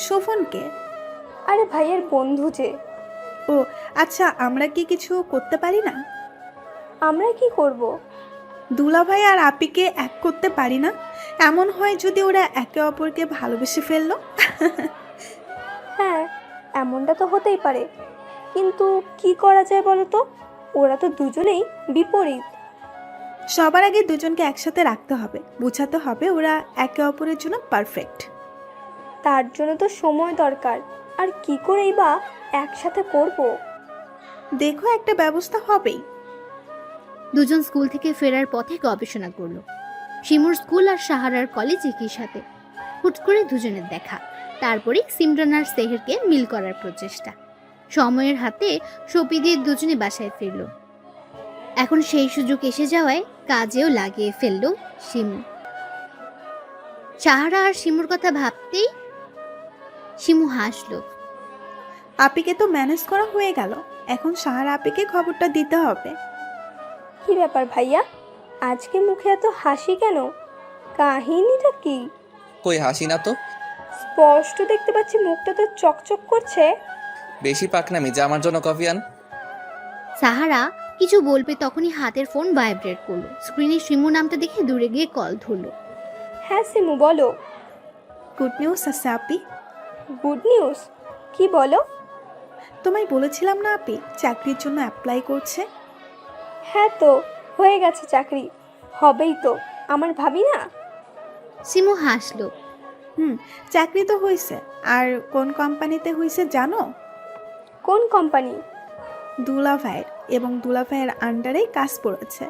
শোভনকে? আরে ভাইয়ের বন্ধু যে। ও আচ্ছা, আমরা কি কিছু করতে পারি না? আমরা কি করব? দুলাভাই আর আপিকে এক করতে পারি না? এমন হয় যদি ওরা একে অপরকে ভালোবেসে ফেললো। হ্যাঁ, এমনটা তো হতেই পারে, কিন্তু কি করা যায় বলো তো? ওরা তো দুজনেই বিপরীত। সবার আগে দুজনকে একসাথে রাখতে হবে, বোঝাতে হবে ওরা একে অপরের জন্য পারফেক্ট। তার জন্য তো সময় দরকার। আর কি করেই বা একসাথে করব? দেখো, একটা ব্যবস্থা হবেই। দুজন স্কুল থেকে ফেরার পথে গবেষণা করলো। শিমুর স্কুল আর সাহারার কলেজ একই সাথে। হুট করে দুজনের দেখা, তারপরে সিমরান আর সেহেরকে মিল করার প্রচেষ্টা। সময়ের হাতে সপি দিয়ে দুজনে বাসায় ফিরল। এখন সেই সুযোগ এসে যাওয়ায় কাজেও লাগিয়ে ফেললো শিমু। সাহারা আর শিমুর কথা ভাবতেই শিমু হাসলো। আপিকে তো ম্যানেজ করা হয়ে গেল, এখন সাহারা আপিকে খবরটা দিতে হবে। কি ব্যাপার ভাইয়া, আজকে মুখে এত হাসি কেন? কাহিনীটা কি? কই হাসি না তো। স্পষ্ট দেখতে পাচ্ছি মুখটা তো চকচক করছে। বেশি পাকনামি, যা আমার জন্য কফি আন। সাহারা কিছু বলবে তখনই হাতের ফোন ভাইব্রেট করলো। স্ক্রিনে শিমু নামটা দেখে দূরে গিয়ে কল ধরলো। হ্যাঁ সিমু, বলো। গুড নিউজ আছে আপি। Good news? কি বলো? তোমায় বলেছিলাম না আপি চাকরির জন্য অ্যাপ্লাই করছে। হ্যাঁ তো, হয়ে গেছে চাকরি। হবেই তো, আমার ভাবি না। শিমু হাসলো। চাকরি তো হয়েছে। আর কোন কোম্পানিতে হয়েছে জানো? কোন কোম্পানি? দুলাভাইয়ের, এবং দুলাভাইয়ের আন্ডারেই কাজ পড়েছে।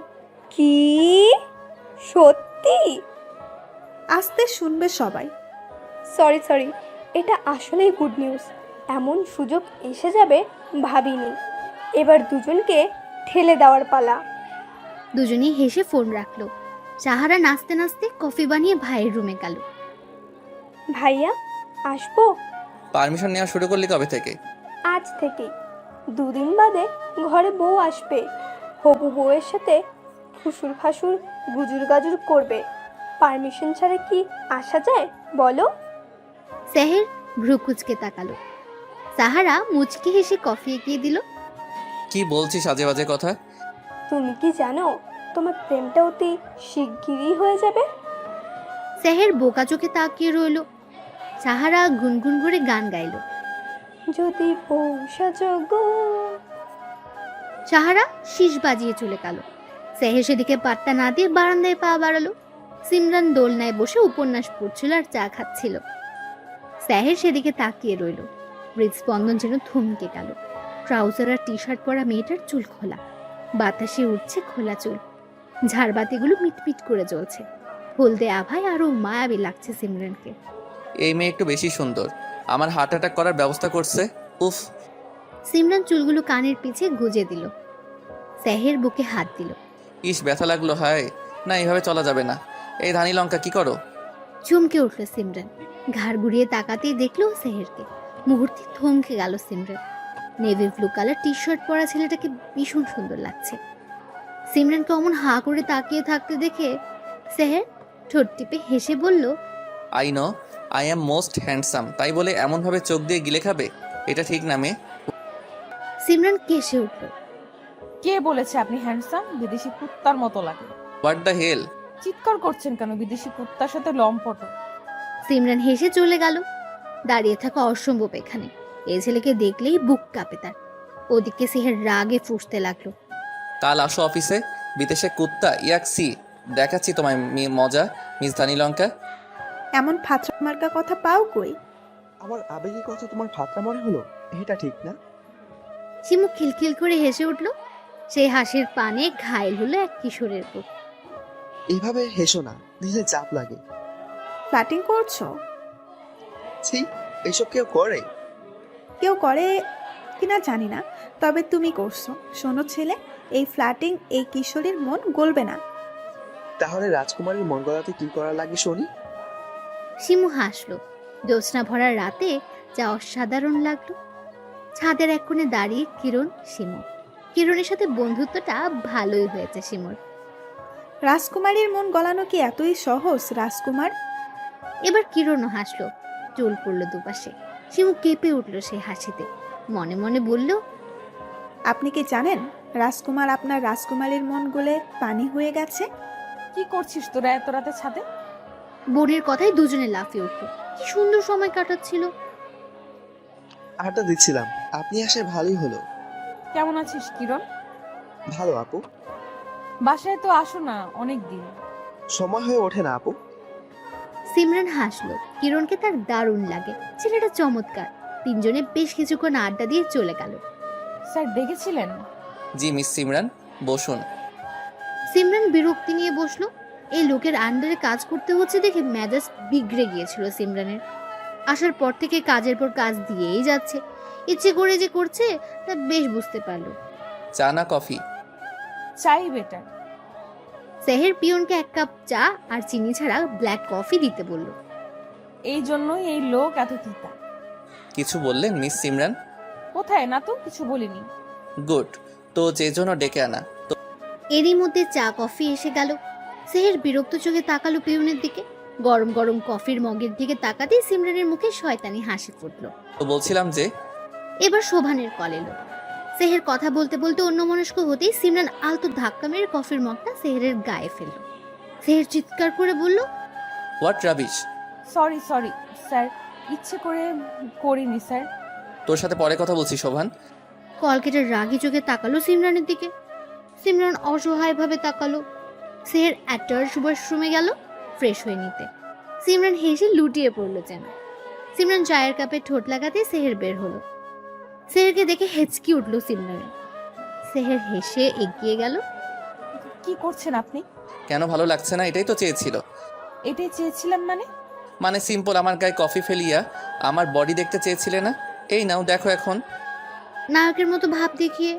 কি সত্যি? আস্তে শুনবে সবাই। সরি, এটা আসলেই গুড নিউজ। এমন সুযোগ এসে যাবে ভাবিনি। এবার দুজনকে ঠেলে দেওয়ার পালা। দুজনেই হেসে ফোন রাখলো। সাহারা নাচতে নাচতে কফি বানিয়ে ভাইয়ের রুমে গেল। ভাইয়া আসবো? পারমিশন নেওয়া শুরু করলি কবে থেকে? আজ থেকেই। 2 দিন বাদে ঘরে বউ আসবে। হবু বউয়ের সাথে ফুসুর ফাসুর গুজুর গাজুর করবে। পারমিশন ছাড়া কি আসা যায় বলো? সেহের ভ্রু কুচকে তাকালো। সাহারা মুচকি হেসে কফি এগিয়ে দিল। কি বলছিস আজে বাজে কথা? তুমি কি জানো তোমার প্রেমটা অতি শিগগিরই হয়ে যাবে? সেহের বোকা চোখে তাকিয়ে রইল। সাহারা গুনগুন করে গান গাইল। যদি বউ সাজগো। সাহারা শীষ বাজিয়ে চলে গেল। সেহের সেদিকে পাত্তা না দিয়ে বারান্দায় পা বাড়ালো। সিমরান দোলনায় বসে উপন্যাস পড়ছিল আর চা খাচ্ছিল। সেহের সেদিকে তাকিয়ে রইল। হৃদস্পন্দন যেন থমকে গেল। ট্রাউজার আর টি শার্ট পরা মেয়েটার চুল খোলা, বাতাসে উঠছে খোলা চুল। ঝাড়বাতিগুলো মিটমিট করে জ্বলছে। হলদে আভায় আরো মায়াবী লাগছে সিমরানকে। এই মেয়ে একটু বেশি সুন্দর, আমার হার্ট অ্যাটাক করার ব্যবস্থা করছে। উফ। সিমরান চুলগুলো কানের পিছে গুজে দিল, সেহের বুকে হাত দিল। ইস, ব্যথা লাগলো। হায়, না এভাবে চলা যাবে না। এই ধানি লঙ্কা, কি করো? চমকে উঠল সিমরান, ঘাড় ঘুরিয়ে তাকাতেই দেখলো সেহেরকে। মুহূর্তে থমকে গেল Simran. Navy blue colour T shirt পরা ছেলেটাকে ভীষণ সুন্দর লাগছে। সিমরানকে অমন হা করে তাকিয়ে থাকতে দেখে সেহের ঠোঁট টিপে হেসে বলল, I know I am most handsome, তাই বলে এমনভাবে চোখ দিয়ে গিলে খাবে? এটা ঠিক না মেয়ে। সিমরান কেসে উঠল। কে বলেছে আপনি হ্যান্ডসাম? বিদেশি কুত্তার মতো লাগে। What the hell? চিৎকার করছেন কেন? বিদেশি কুত্তার সাথে লম্পট। সিমরান হেসে চলে গেল। দাঁড়িয়ে থাকা অসম্ভব এখানে। এই ছেলেকে দেখলেই বুক কাঁপে তার। ওদিকে সেহের রাগে ফুঁসতে লাগলো। কাল আসো অফিসে, বিদেশে কুত্তা ইয়াকসি দেখাচ্ছি তোমায় মজা, মিস ধানি লঙ্কা। এমন ফাত্রা মার্কা কথা পাও কই? আমার আবেগী কথা তোমার ফাতরা মনে হলো? এটা ঠিক না। শিমু খিলখিল করে হেসে উঠল। সেই হাসির পানে ঘায়েল হলো এক কিশোরের বুক। এইভাবে হেসো না, দিলে চাপ লাগে। ফ্ল্যাটিং করছো? ছি, এসব কেউ করে? কেউ করে কিনা জানি না, তবে তুমি করছো। শোনো ছেলে, এই ফ্ল্যাটিং এই কিশোরীর মন গলবে না। তাহলে রাজকুমারীর মন গলাতে কি করা লাগে শুনি? শিমু হাসলো। জ্যোৎস্না ভরা রাতে যা অসাধারণ লাগলো। ছাদের এক কোণে দাঁড়িয়ে কিরণ, শিমু। কিরণের সাথে বন্ধুত্বটা ভালোই হয়েছে শিমুর। রাজকুমারীর মন গলানো কি এতই সহজ রাজকুমার? এবার কিরণও হাসলো, চুল পড়লো দুপাশে। শিমু কেঁপে উঠলো সেই হাসিতে, মনে মনে বলল, আপনি কি জানেন রাজকুমার আপনার রাজকুমারীর মন গলে পানি হয়ে গেছে? কি করছিস তোরা এত রাতে ছাদে? বোনের কথাই দুজনে লাফিয়ে উঠলো। কি সুন্দর সময় কাটাচ্ছিল। আড্ডা দিচ্ছিলাম, আপনি আসে ভালোই হলো। কেমন আছিস কিরণ? ভালো আপু। বাসায় তো আসো না অনেক দিন। সময় হয়ে ওঠে না আপু। সিমরান হাসলো। কিরণকে তার দারুণ লাগে, ছেলেটা চমৎকার। তিনজনে বেশ কিছুক্ষণ আড্ডা দিয়ে চলে গেল। স্যার ডেকেছিলেন? জি মিস সিমরান, বসুন। সিমরান বিরক্তি নিয়ে বসলো। এই লোকের আন্ডারে কাজ করতে হচ্ছে দেখে মেজাজ বিগড়ে গিয়েছিল সিমরানের। আসার পর থেকে কাজের পর কাজ দিয়েই যাচ্ছে। ইচ্ছে করে যে করছে তা বেশ বুঝতে পারলো। চা না কফি? চাই বেটার। সেহের পিয়নকে এক কাপ চা আর চিনি ছাড়া ব্ল্যাক কফি দিতে বলল। এই জন্যই এই লোক এত তিতা। কিছু বললেন মিস সিমরান? কোথায় না তো, কিছু বলিনি। গুড, তো যে জন্য ডেকে আনা। তো এরই মধ্যে চা কফি এসে গেল। সেহের বিরক্ত চোখে তাকালো পিয়নের দিকে। গরম গরম কফির মগের দিকে তাকাতেই সিমরানের মুখে শয়তানি হাসি ফুটলো। বলছিলাম যে এবার শোভানের কল এলো। সেহের কথা বলতে বলতে অন্যমনস্ক হতেই সিমরান আলতো ধাক্কা মেরে কফির মগটা সেহেরের গায়ে ফেলল। সেহের চিৎকার করে বলল, what rubbish. Sorry sorry sir, ইচ্ছে করে করিনি স্যার। তোর সাথে পরে কথা বলছি শোভান। কল কেটে রাগি চোখে তাকালো সিমরানের দিকে। সিমরান অসহায়ভাবে তাকালো। সেহের অ্যাটার ওয়াশরুমে গেল ফ্রেশ হয়ে নিতে। সিমরান হেসে লুটিয়ে পড়লো যেন। সিমরান চায়ের কাপে ঠোঁট লাগাতে সেহের বের হলো। সেহেরকে দেখে হেঁচকি উঠলো সিমরানের। সেহের হেসে এগিয়ে গেল। কি করছেন আপনি? কেন ভালো লাগছে না? এটাই তো চেয়েছিল। এটাই চেয়েছিলাম মানে? মানে সিম্পল, আমার গায়ে কফি ফেলিয়া আমার বডি দেখতে চেয়েছিলে না? এই নাও দেখো এখন। নায়কের মতো ভাব দেখিয়ে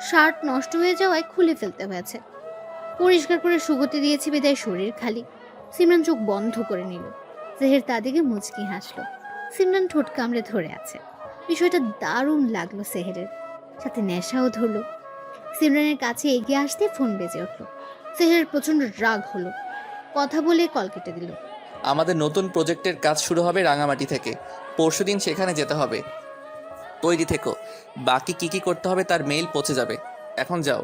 শার্ট নষ্ট হয়ে যাওয়ায় খুলে ফেলতে হয়েছে। পরিষ্কার করে শুকোতে দিয়েছে বিদায় শরীর খালি। সিমরান চোখ বন্ধ করে নিল। সেহের তা দিকে মুচকি হাসলো। সিমরান ঠোঁট কামড়ে ধরে আছে। বিষয়টা দারুণ লাগলো সেহেরের, সাথে নেশাও ধরলো। সিমরানের কাছে এগিয়ে আসতে ফোন বেজে উঠল। সেহেরের প্রচন্ড রাগ হলো। কথা বলে কল কেটে দিল। আমাদের নতুন প্রজেক্টের কাজ শুরু হবে রাঙামাটি থেকে। পরশুদিন সেখানে যেতে হবে, তৈরি থেকো। বাকি কি কি করতে হবে তার মেইল পৌঁছে যাবে। এখন যাও।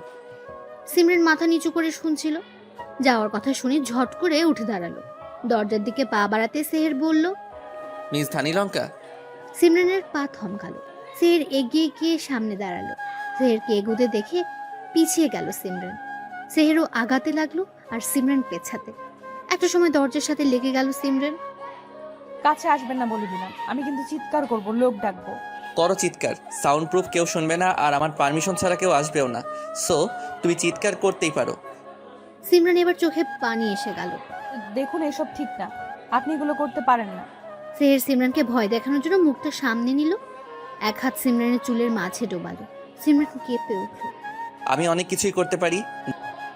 সিমরান মাথা নিচু করে শুনছিল। যাওয়ার কথা শুনে ঝট করে উঠে দাঁড়ালো। দরজার দিকে পা বাড়াতে সেহের বলল, মিস ধানি লঙ্কা। সিমরানের পা থমকালো। সেহের এগিয়ে গিয়ে সামনে দাঁড়ালো। সেহেরকে এগুতে দেখে পিছিয়ে গেল সিমরান। সেহেরও আগাতে লাগলো আর সিমরান পেছাতে। একটা সময় দরজার সাথে লেগে গেল সিমরান। কাছে আসবেন না বলে দিলাম, আমি কিন্তু চিৎকার করব, লোক ডাকবো। করো চিৎকার, সাউন্ড প্রুফ, কেউ শুনবে না আর আমার পারমিশন ছাড়া কেউ আসবেও না। সো তুমি চিৎকার করতেই পারো। সিমরান এবার চোখে পানি এসে গেল। দেখুন এসব ঠিক না, আপনি এগুলো করতে পারেন না। সেহের সিমরানকে ভয় দেখানোর জন্য মুখটা সামনে নিল, এক হাত সিমরানের চুলের মাঝে ডোবালো। সিমরান কেঁপে উঠল। আমি অনেক কিছুই করতে পারি।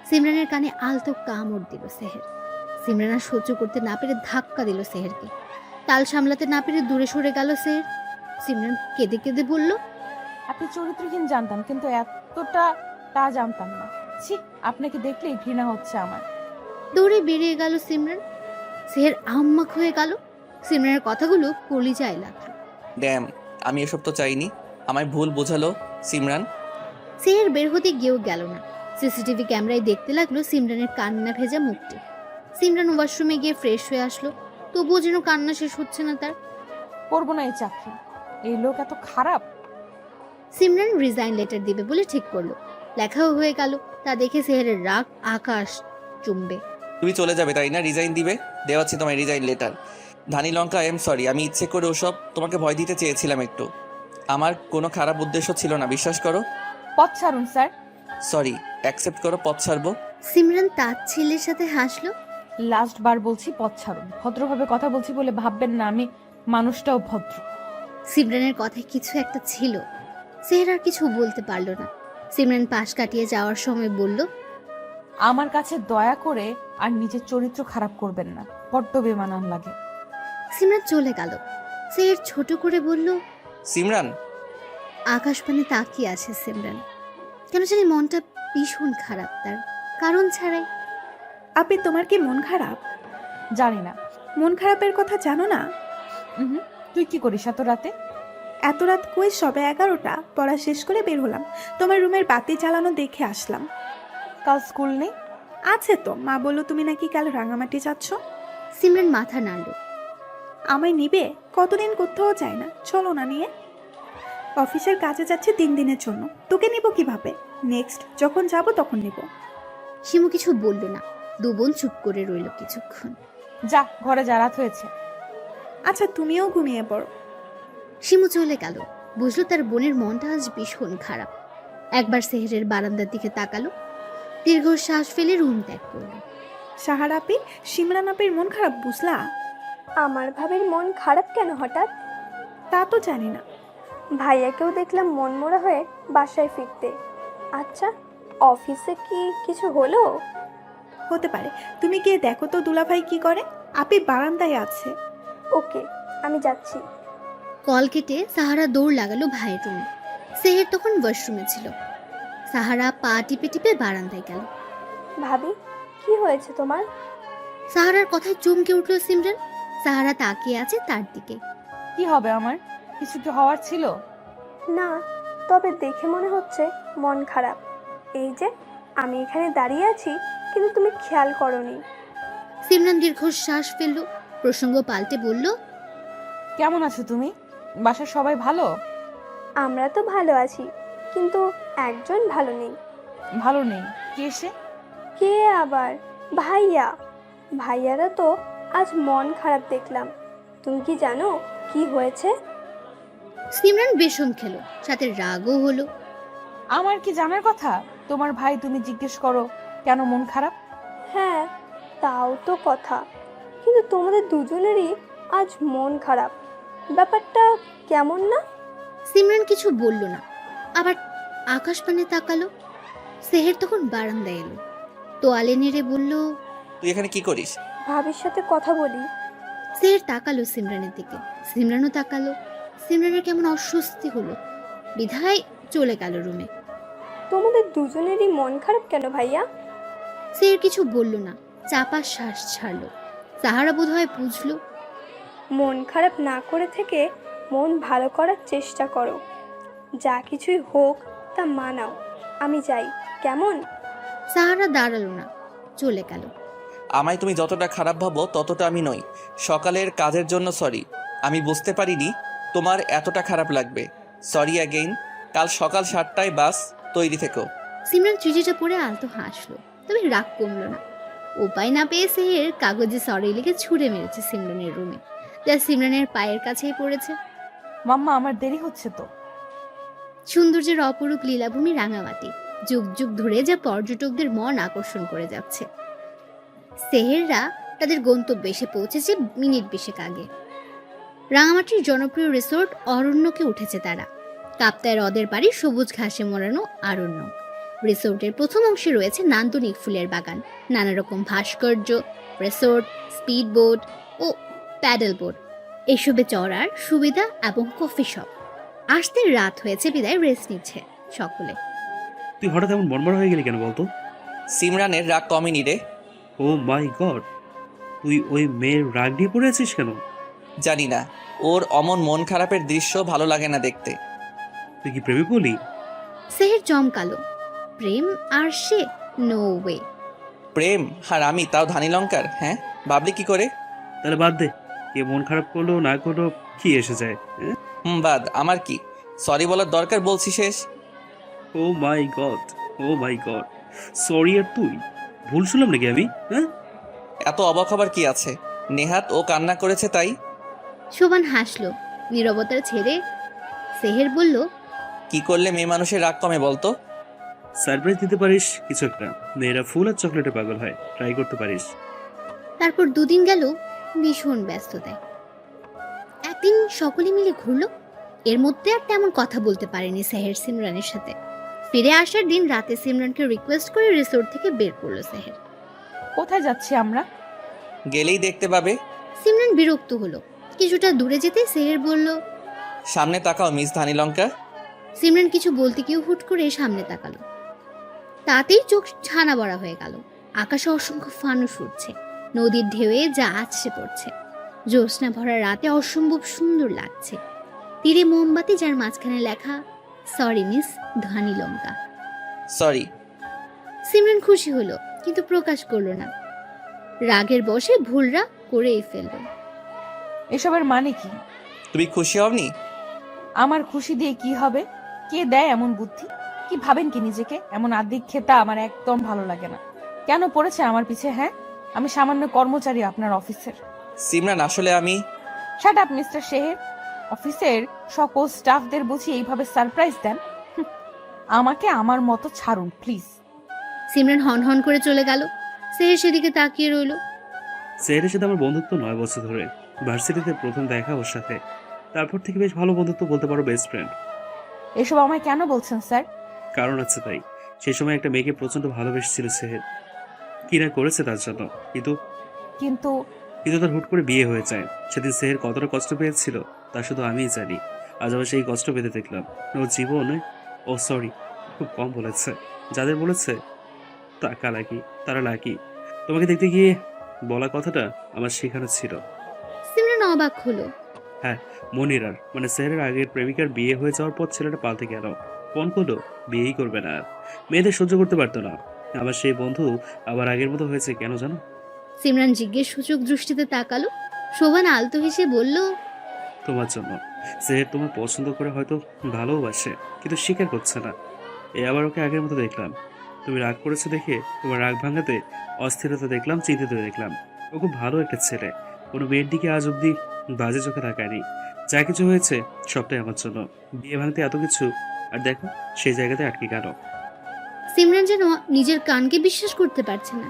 সিমরানের কানে আলতো কামড় দিল সেহের। সিমরান আর সহ্য করতে না পেরে ধাক্কা দিল সেহেরকে। তাল সামলাতে না পেরে দূরে সরে গেল সেহের। সিমরান কেঁদে কেঁদে বলল, আপনি চরিত্রহীন জানতাম, কিন্তু এতটা তা জানতাম না। ছি, আপনাকে দেখলেই ঘৃণা হচ্ছে আমার। দৌড়ে বেরিয়ে গেল সিমরান। সেহের আম্মাক হয়ে গেল। সিমরানের কথাগুলো কলিজায় লাগলো। ড্যাম, আমি এসব তো চাইনি। আমায় ভুল বোঝালো সিমরান। সেহের বের হতে গিয়েও গেল না। সিসিটিভি ক্যামেরায় দেখতে লাগলো সিমরানের কান্না ভেজা মুখটি। সিমরান ওয়াশরুমে গিয়ে ফ্রেশ হয়ে আসলো, তবুও যেন কান্না শেষ হচ্ছে না তার। করবো না এই চাকরি, এই লোক এত খারাপ। সিমরান রিজাইন লেটার দিবে বলে ঠিক করলো। লেখাও হয়ে গেল। তা দেখে সেহেরের রাগ আকাশ চুম্বে। তুমি চলে যাবে তাই না? রিজাইন দিবে? দেওয়াচ্ছি তোমায় resign letter. Dhani Lanka, I am sorry. আমি ইচ্ছে করে ওসব তোমাকে ভয় দিতে চেয়েছিলাম একটু। আমার কোনো খারাপ উদ্দেশ্য ছিল না, বিশ্বাস করো। পথ ছাড়ুন স্যার। সরি, অ্যাকসেপ্ট করো, পথ ছাড়বো। সিমরান তার ছেলের সাথে হাসলো। লাস্ট বার বলছি, পথ ছাড়ুন। ভদ্রভাবে কথা বলছি বলে ভাববেন না আমি মানুষটাও ভদ্র। সিমরানের কথায় কিছু একটা ছিল। সেহের আর কিছু বলতে পারলো না। সিমরান পাশ কাটিয়ে যাওয়ার সময় বলল, আমার কাছে দয়া করে আর নিজের চরিত্র খারাপ করবেন না, বড্ড বেমানান লাগে। সিমরান চলে গেল। সেহের ছোট করে বলল, সিমরান। আকাশপানে তাকিয়ে আছে সিমরান। কেন জানি মনটা ভীষণ খারাপ তার, কারণ ছাড়াই। আপনি তোমার কি মন খারাপ? জানি না। মন খারাপের কথা জানো না? তুই কি করিস এত রাতে? এত রাত কই, সবে 11টা। পড়া শেষ করে বের হলাম, তোমার রুমের বাতি জ্বালানো দেখে আসলাম। কাল স্কুল নেই? আছে তো, মা বললো তুমি নাকি কাল রাঙামাটি যাচ্ছ। সিমরান মাথা নাড়ল। আমায় নিবে? কতদিন কোথাও যায় না, চলো না নিয়ে। অফিসের কাজে যাচ্ছে 3 দিনের জন্য, তোকে নিব কিভাবে? নেক্সট যখন যাব তখন নিব। শিমু কিছু বলল না। দু বোন চুপ করে রইল কিছুক্ষণ। যা ঘরে, যা, রাত হয়েছে। আচ্ছা তুমিও ঘুমিয়ে পড়ো। শিমু চলে গেল। বুঝলো তার বোনের মনটা আজ ভীষণ খারাপ। একবার সেহেরের বারান্দার দিকে তাকালো, দীর্ঘশ্বাস ফেলে রুম ত্যাগ করলো। সাহার আপি, সিমরান আপির মন খারাপ বুঝলা? আমার ভাবির মন খারাপ কেন হঠাৎ? তা তো জানি না। ভাইয়াকেও দেখলাম মনমরা হয়ে বাসায় ফিরতে। আচ্ছা, অফিসে কি কিছু হলো? হতে পারে, তুমি গিয়ে দেখো তো দুলাভাই কি করে। আপি বারান্দায় আছে। ওকে, আমি যাচ্ছি। কল কেটে সাহারা দৌড় লাগালো ভাইয়ের রুমে। সেহের তখন ওয়াশরুমে ছিল। সাহারা পা টিপে টিপে বারান্দায় গেল। ভাবি, কি হয়েছে তোমার? সাহারার কথায় চমকে উঠল সিমরান। সাহারা তাকিয়ে আছে তার দিকে। কি হবে আমার? কিছু কি হওয়ার ছিল? না, তবে দেখে মনে হচ্ছে মন খারাপ। এই যে আমি এখানে দাঁড়িয়ে আছি, কিন্তু তুমি খেয়াল করোনি। সিমরান দীর্ঘশ্বাস ফেলল। প্রসঙ্গ পাল্টে বলল, কেমন আছো তুমি? বাসার সবাই ভালো? আমরা তো ভালো আছি, কিন্তু একজন ভালো নেই। ভালো নেই? কে সে? কে আবার? ভাইয়া। ভাইয়ারা তো আজ মন খারাপ দেখলাম। তুমি কি জানো কি হয়েছে? সিমরান বেশম খেলো, সাথে রাগও হলো। আমার কি জানার কথা? তোমার ভাই, তুমি জিজ্ঞেস করো কেন মন খারাপ। হ্যাঁ, তাও তো কথা, কিন্তু তোমাদের দুজনেরই আজ মন খারাপ। ব্যাপারটা কেমন না? সিমরান কিছু বলল না, আবার আকাশপানে তাকালো। সেহের তখন বারান্দায় এলো, তোয়ালে নেড়ে বলল, তুই এখানে কি করিস? ভাবির সাথে কথা বলি। সেহের তাকালো সিমরানের দিকে। সিমরানও তাকালো। সিমরানের কেমন অস্বস্তি হলো, বিধায় চলে গেল রুমে। তোমাদের দুজনেরই মন খারাপ কেন ভাইয়া? সেহের কিছু বলল না, চাপা শ্বাস ছাড়লো। সাহারা বোধহয় বুঝলো। মন খারাপ না করে থেকে মন ভালো করার চেষ্টা করো। যা কিছুই হোক তা মানাও। আমি যাই, কেমন? সাহারা দাঁড়ালো না, চলে গেল। আমায় তুমি যতটা খারাপ ভাবো ততটা আমি নই। সকালের কাজের জন্য সরি। আমি বুঝতে পারিনি তোমার এতটা খারাপ লাগবে। Sorry again. কাল সকাল 7টায় বাস, তৈরি থেকো। সিমরান চিঠিটা পড়ে আলতো হাসলো, তবে রাগ কমলো না। উপায় না পেয়ে সেহের কাগজে সরি লিখে ছুঁড়ে মেরেছে সিমরানের রুমে, যা সিমরানের পায়ের কাছেই পড়েছে। মাম্মা, আমার দেরি হচ্ছে তো। সৌন্দর্যের অপরূপ লীলাভূমি রাঙামাটি, যুগ যুগ ধরে যা পর্যটকদের মন আকর্ষণ করে যাচ্ছে। সেহেররা তাদের গন্তব্যে এসে পৌঁছেছে মিনিট 20 আগে। রাঙামাটির জনপ্রিয় রিসোর্ট অরণ্যকে উঠেছে তারা। কাপ্তায় হ্রদের পাড়ে সবুজ ঘাসে মোড়ানো অরণ্য। রিসোর্টের প্রথম অংশে রয়েছে নান্দনিক ফুলের বাগান, নানা রকম ভাস্কর্য, রিসোর্ট, স্পিড বোট ও প্যাডেল বোট, এসবে চড়ার সুবিধা এবং কফি শপ। আসতে রাত হয়েছে বিদায় রেস্ট নিচ্ছে সকলে। তুই হঠাৎ এমন মনমরা হয়ে গেলি কেন বলতো? সিমরানের রাগ কমেনি রে। ও মাই গড, তুই ওই মেয়ের রাগ নিয়ে পড়ে আছিস কেন? জানি না, ওর অমন মন খারাপের দৃশ্য ভালো লাগে না দেখতে। তুই কি প্রেমে বলি? সেহের চমকালো। প্রেম আর সে? No way. প্রেম আর আমি, তাও ধানি লঙ্কার? হ্যাঁ, ভাবলি কি করে? তাহলে বাদ দে, কে মন খারাপ করলো না করলো কি এসে যায়? বাদ, আমার কি সরি বলার দরকার বলছি শেষ। ও মাই গড, ও মাই গড, সরি। আর তুই ভুল শুনলাম নাকি আমি? হ্যাঁ, এত অবাক হবার কি আছে? নেহাত ও কান্না করেছে তাই। শোভান হাসলো। নীরবতা ছেড়ে সেহের বলল, কি করলে মেয়ে মানুষের রাগ কমে বলতো? সারপ্রাইজ দিতে পারিস কিছু একটা। মেয়েরা ফুল আর চকলেটে পাগল হয়, ট্রাই করতে পারিস। তারপর 2 দিন গেল ভীষণ ব্যস্ততায়। একদিন সকলে মিলে ঘুরলো। এর মধ্যে আর তেমন কথা বলতে পারেনি সেহের সিমরানের সাথে। ফিরে আসার দিন রাতে সিমরানকে রিকোয়েস্ট করে রিসোর্ট থেকে বের করলো সেহের। কোথায় যাচ্ছি আমরা? গেলেই দেখতে পাবে। সিমরান বিরক্ত হলো। কিছুটা দূরে যেতে সেহের বলল, সামনে তাকাও মিস ধানি লঙ্কা। সিমরান কিছু বলতে গিয়ে হুট করে সামনে তাকালো। তাতেই চোখ ছানা বড়া হয়ে গেল। আকাশে অসংখ্য ফানুস উঠছে, নদীর ঢেউয়ে যা আছড়ে পড়ছে। জ্যোৎস্না ভরা রাতে অসম্ভব সুন্দর লাগছে। তীরে মোমবাতি, যার মাঝখানে লেখা সরি মিস ধানি লঙ্কা। সরি। সিমরান খুশি হলো, কিন্তু প্রকাশ করলো না। রাগের বশে ভুলরা করেই ফেললো। এসবের মানে কি? তুমি খুশি হওনি? আমার খুশি দিয়ে কি হবে? কে দেয় এমন বুদ্ধি? কি ভাবেন কি নিজেকে? এমন আদিক খেতা আমার একদম ভালো লাগে না। কেন পড়েছে আমার পিছে? হ্যাঁ, আমি সামান্য কর্মচারী আপনার অফিসের। সিমরান, আসলে আমি... শাট আপ মিস্টার শেহের। অফিসের সকল স্টাফদের বুঝি এইভাবে সারপ্রাইজ দেন? আমাকে আমার মতো ছাড়ুন প্লিজ। সিমরান হন হন করে চলে গেল। সেহের সেদিকে তাকিয়ে রইল। সেহের সাথে আমার বন্ধুত্ব 9 বছর ধরে। ভার্সিটিতে প্রথম দেখা ওর সাথে, তারপর থেকে বেশ ভালো বন্ধুত্ব, বলতে পারো বেস্ট ফ্রেন্ড। এসব আমায় কেন বলছেন স্যার? কারণ আছে তাই। সেই সময় একটা মেয়েকে প্রচন্ড ভালোবেসেছিল সেহের, কি না করেছে তার জন্য। কিন্তু কিন্তু কিন্তু তার হুট করে বিয়ে হয়ে যায়। সেদিন সেহের কতটা কষ্ট পেয়েছিল তা শুধু আমিই জানি। আজ আবার সেই কষ্ট পেতে দেখলাম। ওর জীবনে, ও সরি, খুব কম বলেছে। যাদের বলেছে টাকা লাগি, তারা লাগি। তোমাকে দেখতে গিয়ে বলা কথাটা আমার শেখানো ছিল। সিমরান অবাক হলো। হ্যাঁ, মনিরার মানে সেহের আগের প্রেমিকার বিয়ে হয়ে যাওয়ার পর ছেলেটা পাল্টে গেল। ফোন করলো, বিয়েই করবে না আর। মেয়েদের সহ্য করতে পারতো না। আমার সেই বন্ধু আবার আগের মতো হয়েছে কেন জানো? সিমরান জিজ্ঞেস সূচক দৃষ্টিতে তাকালো। শোভান আলতো হেসে বলল, তোমার জন্য। সেহের তোমার পছন্দ করে, হয়তো ভালোবাসে, কিন্তু স্বীকার করছে না। আবার ওকে আগের মতো দেখলাম। তুমি রাগ করেছো দেখে তোমার রাগ ভাঙাতে অস্থিরতা দেখলাম, চিন্তিত দেখলাম। ও খুব ভালো একটা ছেলে, কোনো মেয়ের দিকে আজ অব্দি বাজে চোখে তাকায়নি। যা কিছু হয়েছে সবটাই আমার জন্য। বিয়ে ভাঙতে এত কিছু, আর দেখো সেই জায়গাতে আটকে গেল। সিমরান যেন নিজের কানকে বিশ্বাস করতে পারছে না।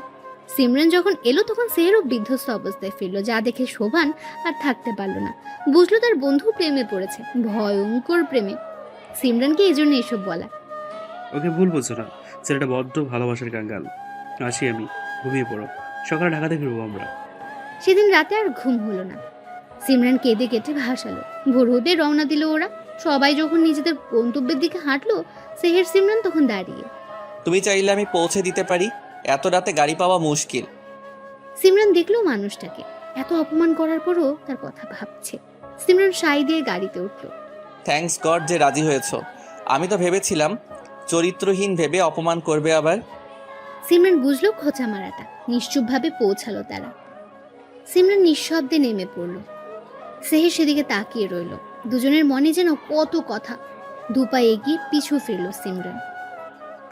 সিমরান যখন এলো তখন সেহেরও বিধ্বস্ত অবস্থায় ফিরল, যা দেখে শোভান আর থাকতে পারল না। বুঝলো তার বন্ধু প্রেমে পড়েছে, ভয়ঙ্কর প্রেমে। সিমরানকে এই জন্য এসব বলা। ওকে ভুল বুঝো না, ছেলেটা বড্ড ভালোবাসার কাঙ্গাল। আসি আমি, ঘুমিয়ে পড়ো, সকালে ঢাকাতে ফিরবো আমরা। সেদিন রাতে আর ঘুম হলো না। সিমরান কেঁদে কেটে ভাসালো। ভোর হতে রওনা দিল ওরা। সবাই যখন নিজেদের গন্তব্যের দিকে হাঁটলো, সেহের সিমরান তখন দাঁড়িয়ে। তুমি চাইলে আমি পৌঁছে দিতে পারি, এত রাতে গাড়ি পাওয়া মুশকিল। সিমরান দেখলো মানুষটাকে, এত অপমান করার পরও তার কথা ভাবছে। সিমরান সাই দিয়ে গাড়িতে উঠলো। থ্যাঙ্কস গড যে রাজি হয়েছ। আমি তো ভেবেছিলাম চরিত্রহীন ভেবে অপমান করবে আবার। সিমরান বুঝলো খোঁচা মারাটা। নিশ্চুপভাবে পৌঁছালো তারা। সিমরান নিঃশব্দে নেমে পড়ল। সেহের সেদিকে তাকিয়ে রইল। দুজনের মনে যেন কত কথা। দুপা এগিয়ে পিছু ফিরল সিমরান।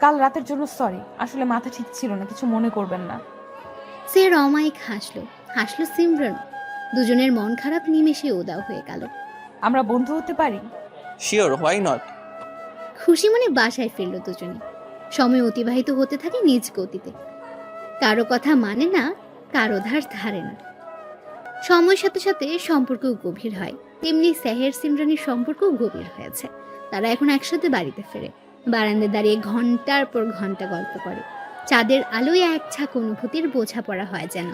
কাল রাতের জন্য সরি, আসলে মাথা ঠিক ছিল না, কিছু মনে করবেন না। সেহের অমায়িক হাসলো। হাসলো সিমরান। দুজনের মন খারাপ নিমেষে উদাও হয়ে গেল। আমরা বন্ধু হতে পারি? Sure, why not. খুশি মনে বাসায় ফিরল দুজনে। সময় অতিবাহিত হতে থাকে নিজ গতিতে। কারো কথা মানে না, কারো ধার ধারে না। সময়ের সাথে সাথে সম্পর্কও গভীর হয়, তেমনি সেহের সিমরানের সম্পর্কও গভীর হয়েছে। তারা এখন একসাথে বাড়িতে ফেরে, বারান্দায় দাঁড়িয়ে ঘন্টার পর ঘন্টা গল্প করে। চাঁদের আলোয় এক ঝাঁক অনুভূতির বোঝাপড়া হয় যেন।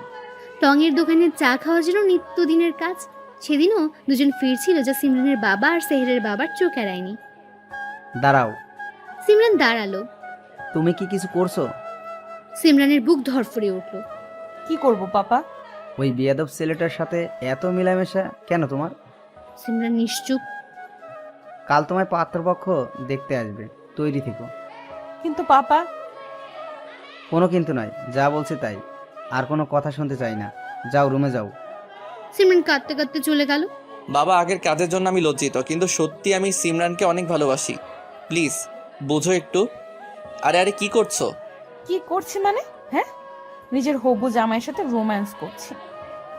টঙের দোকানে চা খাওয়া যেন নিত্যদিনের কাজ। সেদিনও দুজন ফিরছিল, যা সিমরানের বাবা আর সেহেরের বাবার চোখ এড়ায়নি। দাঁড়াও, সিমরান দাঁড়ালো। তুমি কি কিছু করছো? সিমরানের বুক ধরফড়ে উঠল। কি করব পাপা? ওই বেয়াদব ছেলেটার সাথে এত মেলামেশা কেন তোমার? সিমরান নিশ্চুপ। কাল তোমায় পাত্রপক্ষ দেখতে আসবে, তৈরি থেকো। কিন্তু পাপা। কোনো কিন্তু নয়, যা বলছে তাই। আর কোনো কথা শুনতে চাই না। যাও, রুমে যাও। সিমরান কাঁদতে কাঁদতে চলে গেল। বাবা, আগের কাজের জন্য আমি লজ্জিত, কিন্তু সত্যি আমি সিমরানকে অনেক ভালোবাসি। প্লিজ বোঝো একটু। আরে আরে কি করছো? কি করছি মানে? হ্যাঁ, নিজের হবু জামাইয়ের সাথে রোম্যান্স করছি।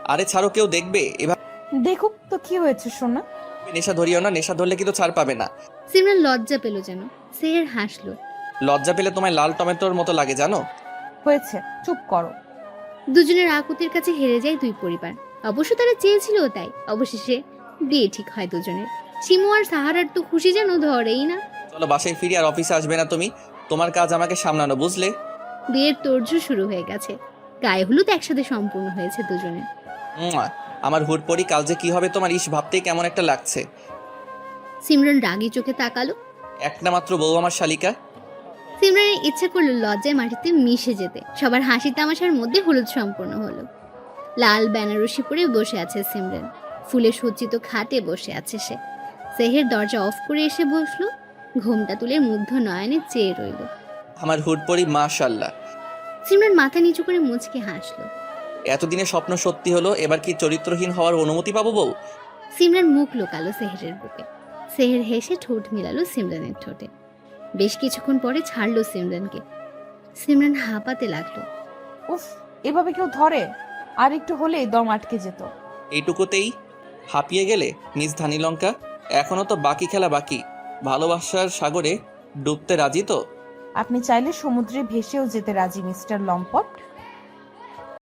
আরে ছাড়ো, কেউ দেখবে। এভাবে দেখুক তো কি হয়েছে সোনা। নেশা ধরিও না, নেশা ধরলে কিন্তু ছাড় পাবে না। সিমরান লজ্জা পেল যেন। সেহের হাসলো। লজ্জা পেলে তোমায় লাল টমেটোর মতো লাগে জানো। হয়েছে, চুপ করো। দুজনের আকুতির কাছে হেরে যায় দুই পরিবার। অবশ্য তারা চেয়েছিল তাই। অবশেষে বিয়ে ঠিক হয় দুজনের। শিমু আর সাহারার তো খুশি যেন ধরেই না। চলো বাসায় ফিরি, আর অফিসে আসবে না তুমি। তোমার কাজ আমাকে সামলানো, বুঝলে? বিয়ের তোড়জোড় শুরু হয়ে গেছে। গায়ে হলুদ একসাথে সম্পূর্ণ হয়েছে দুজনের। মুয়া, আমার হুট পরি, কাল যে কি হবে তোমার ইস ভাবতেই কেমন একটা লাগছে। সিমরান রাগী চোখে তাকালো। একটা মাত্র বউ আমার শালিকা। সিমরানের ইচ্ছে করলো লজ্জায় মাটিতে মিশে যেতে। সবার হাসি তামাশার মধ্যে হলুদ সম্পূর্ণ হলো। লাল বেনারসি পরে বসে আছে সিমরান। ফুলে সজ্জিত খাটে বসে আছে সে। সেহের দরজা অফ করে এসে বসলো। ঘোমটা তুলে মুগ্ধ নয়নে চেয়ে রইল। আমার হুট পরি, মাশাআল্লাহ। সিমরান মাথা নিচু করে মুচকে হাসলো। এতদিনে স্বপ্ন সত্যি হলো, এবার কি চরিত্রহীন হওয়ার অনুমতি পাবো বউ? সিমরান মুখ লোকালো সেহেরের বুকে। সেহের হেসে ঠোঁট মিলালো সিমরানের ঠোঁটে। বেশ কিছুক্ষণ পরে ছাড়লো সিমরানকে। সিমরান হাঁপাতে লাগলো। উফ, এভাবে কেউ ধরে? আর একটু হলেই দম আটকে যেত। এইটুকুতেই হাঁপিয়ে গেলে মিস ধানি লঙ্কা? এখনো তো বাকি খেলা বাকি। ভালোবাসার সাগরে ডুবতে রাজি তো? আপনি চাইলে সমুদ্রে ভেসেও যেতে রাজি মিস্টার লম্পট।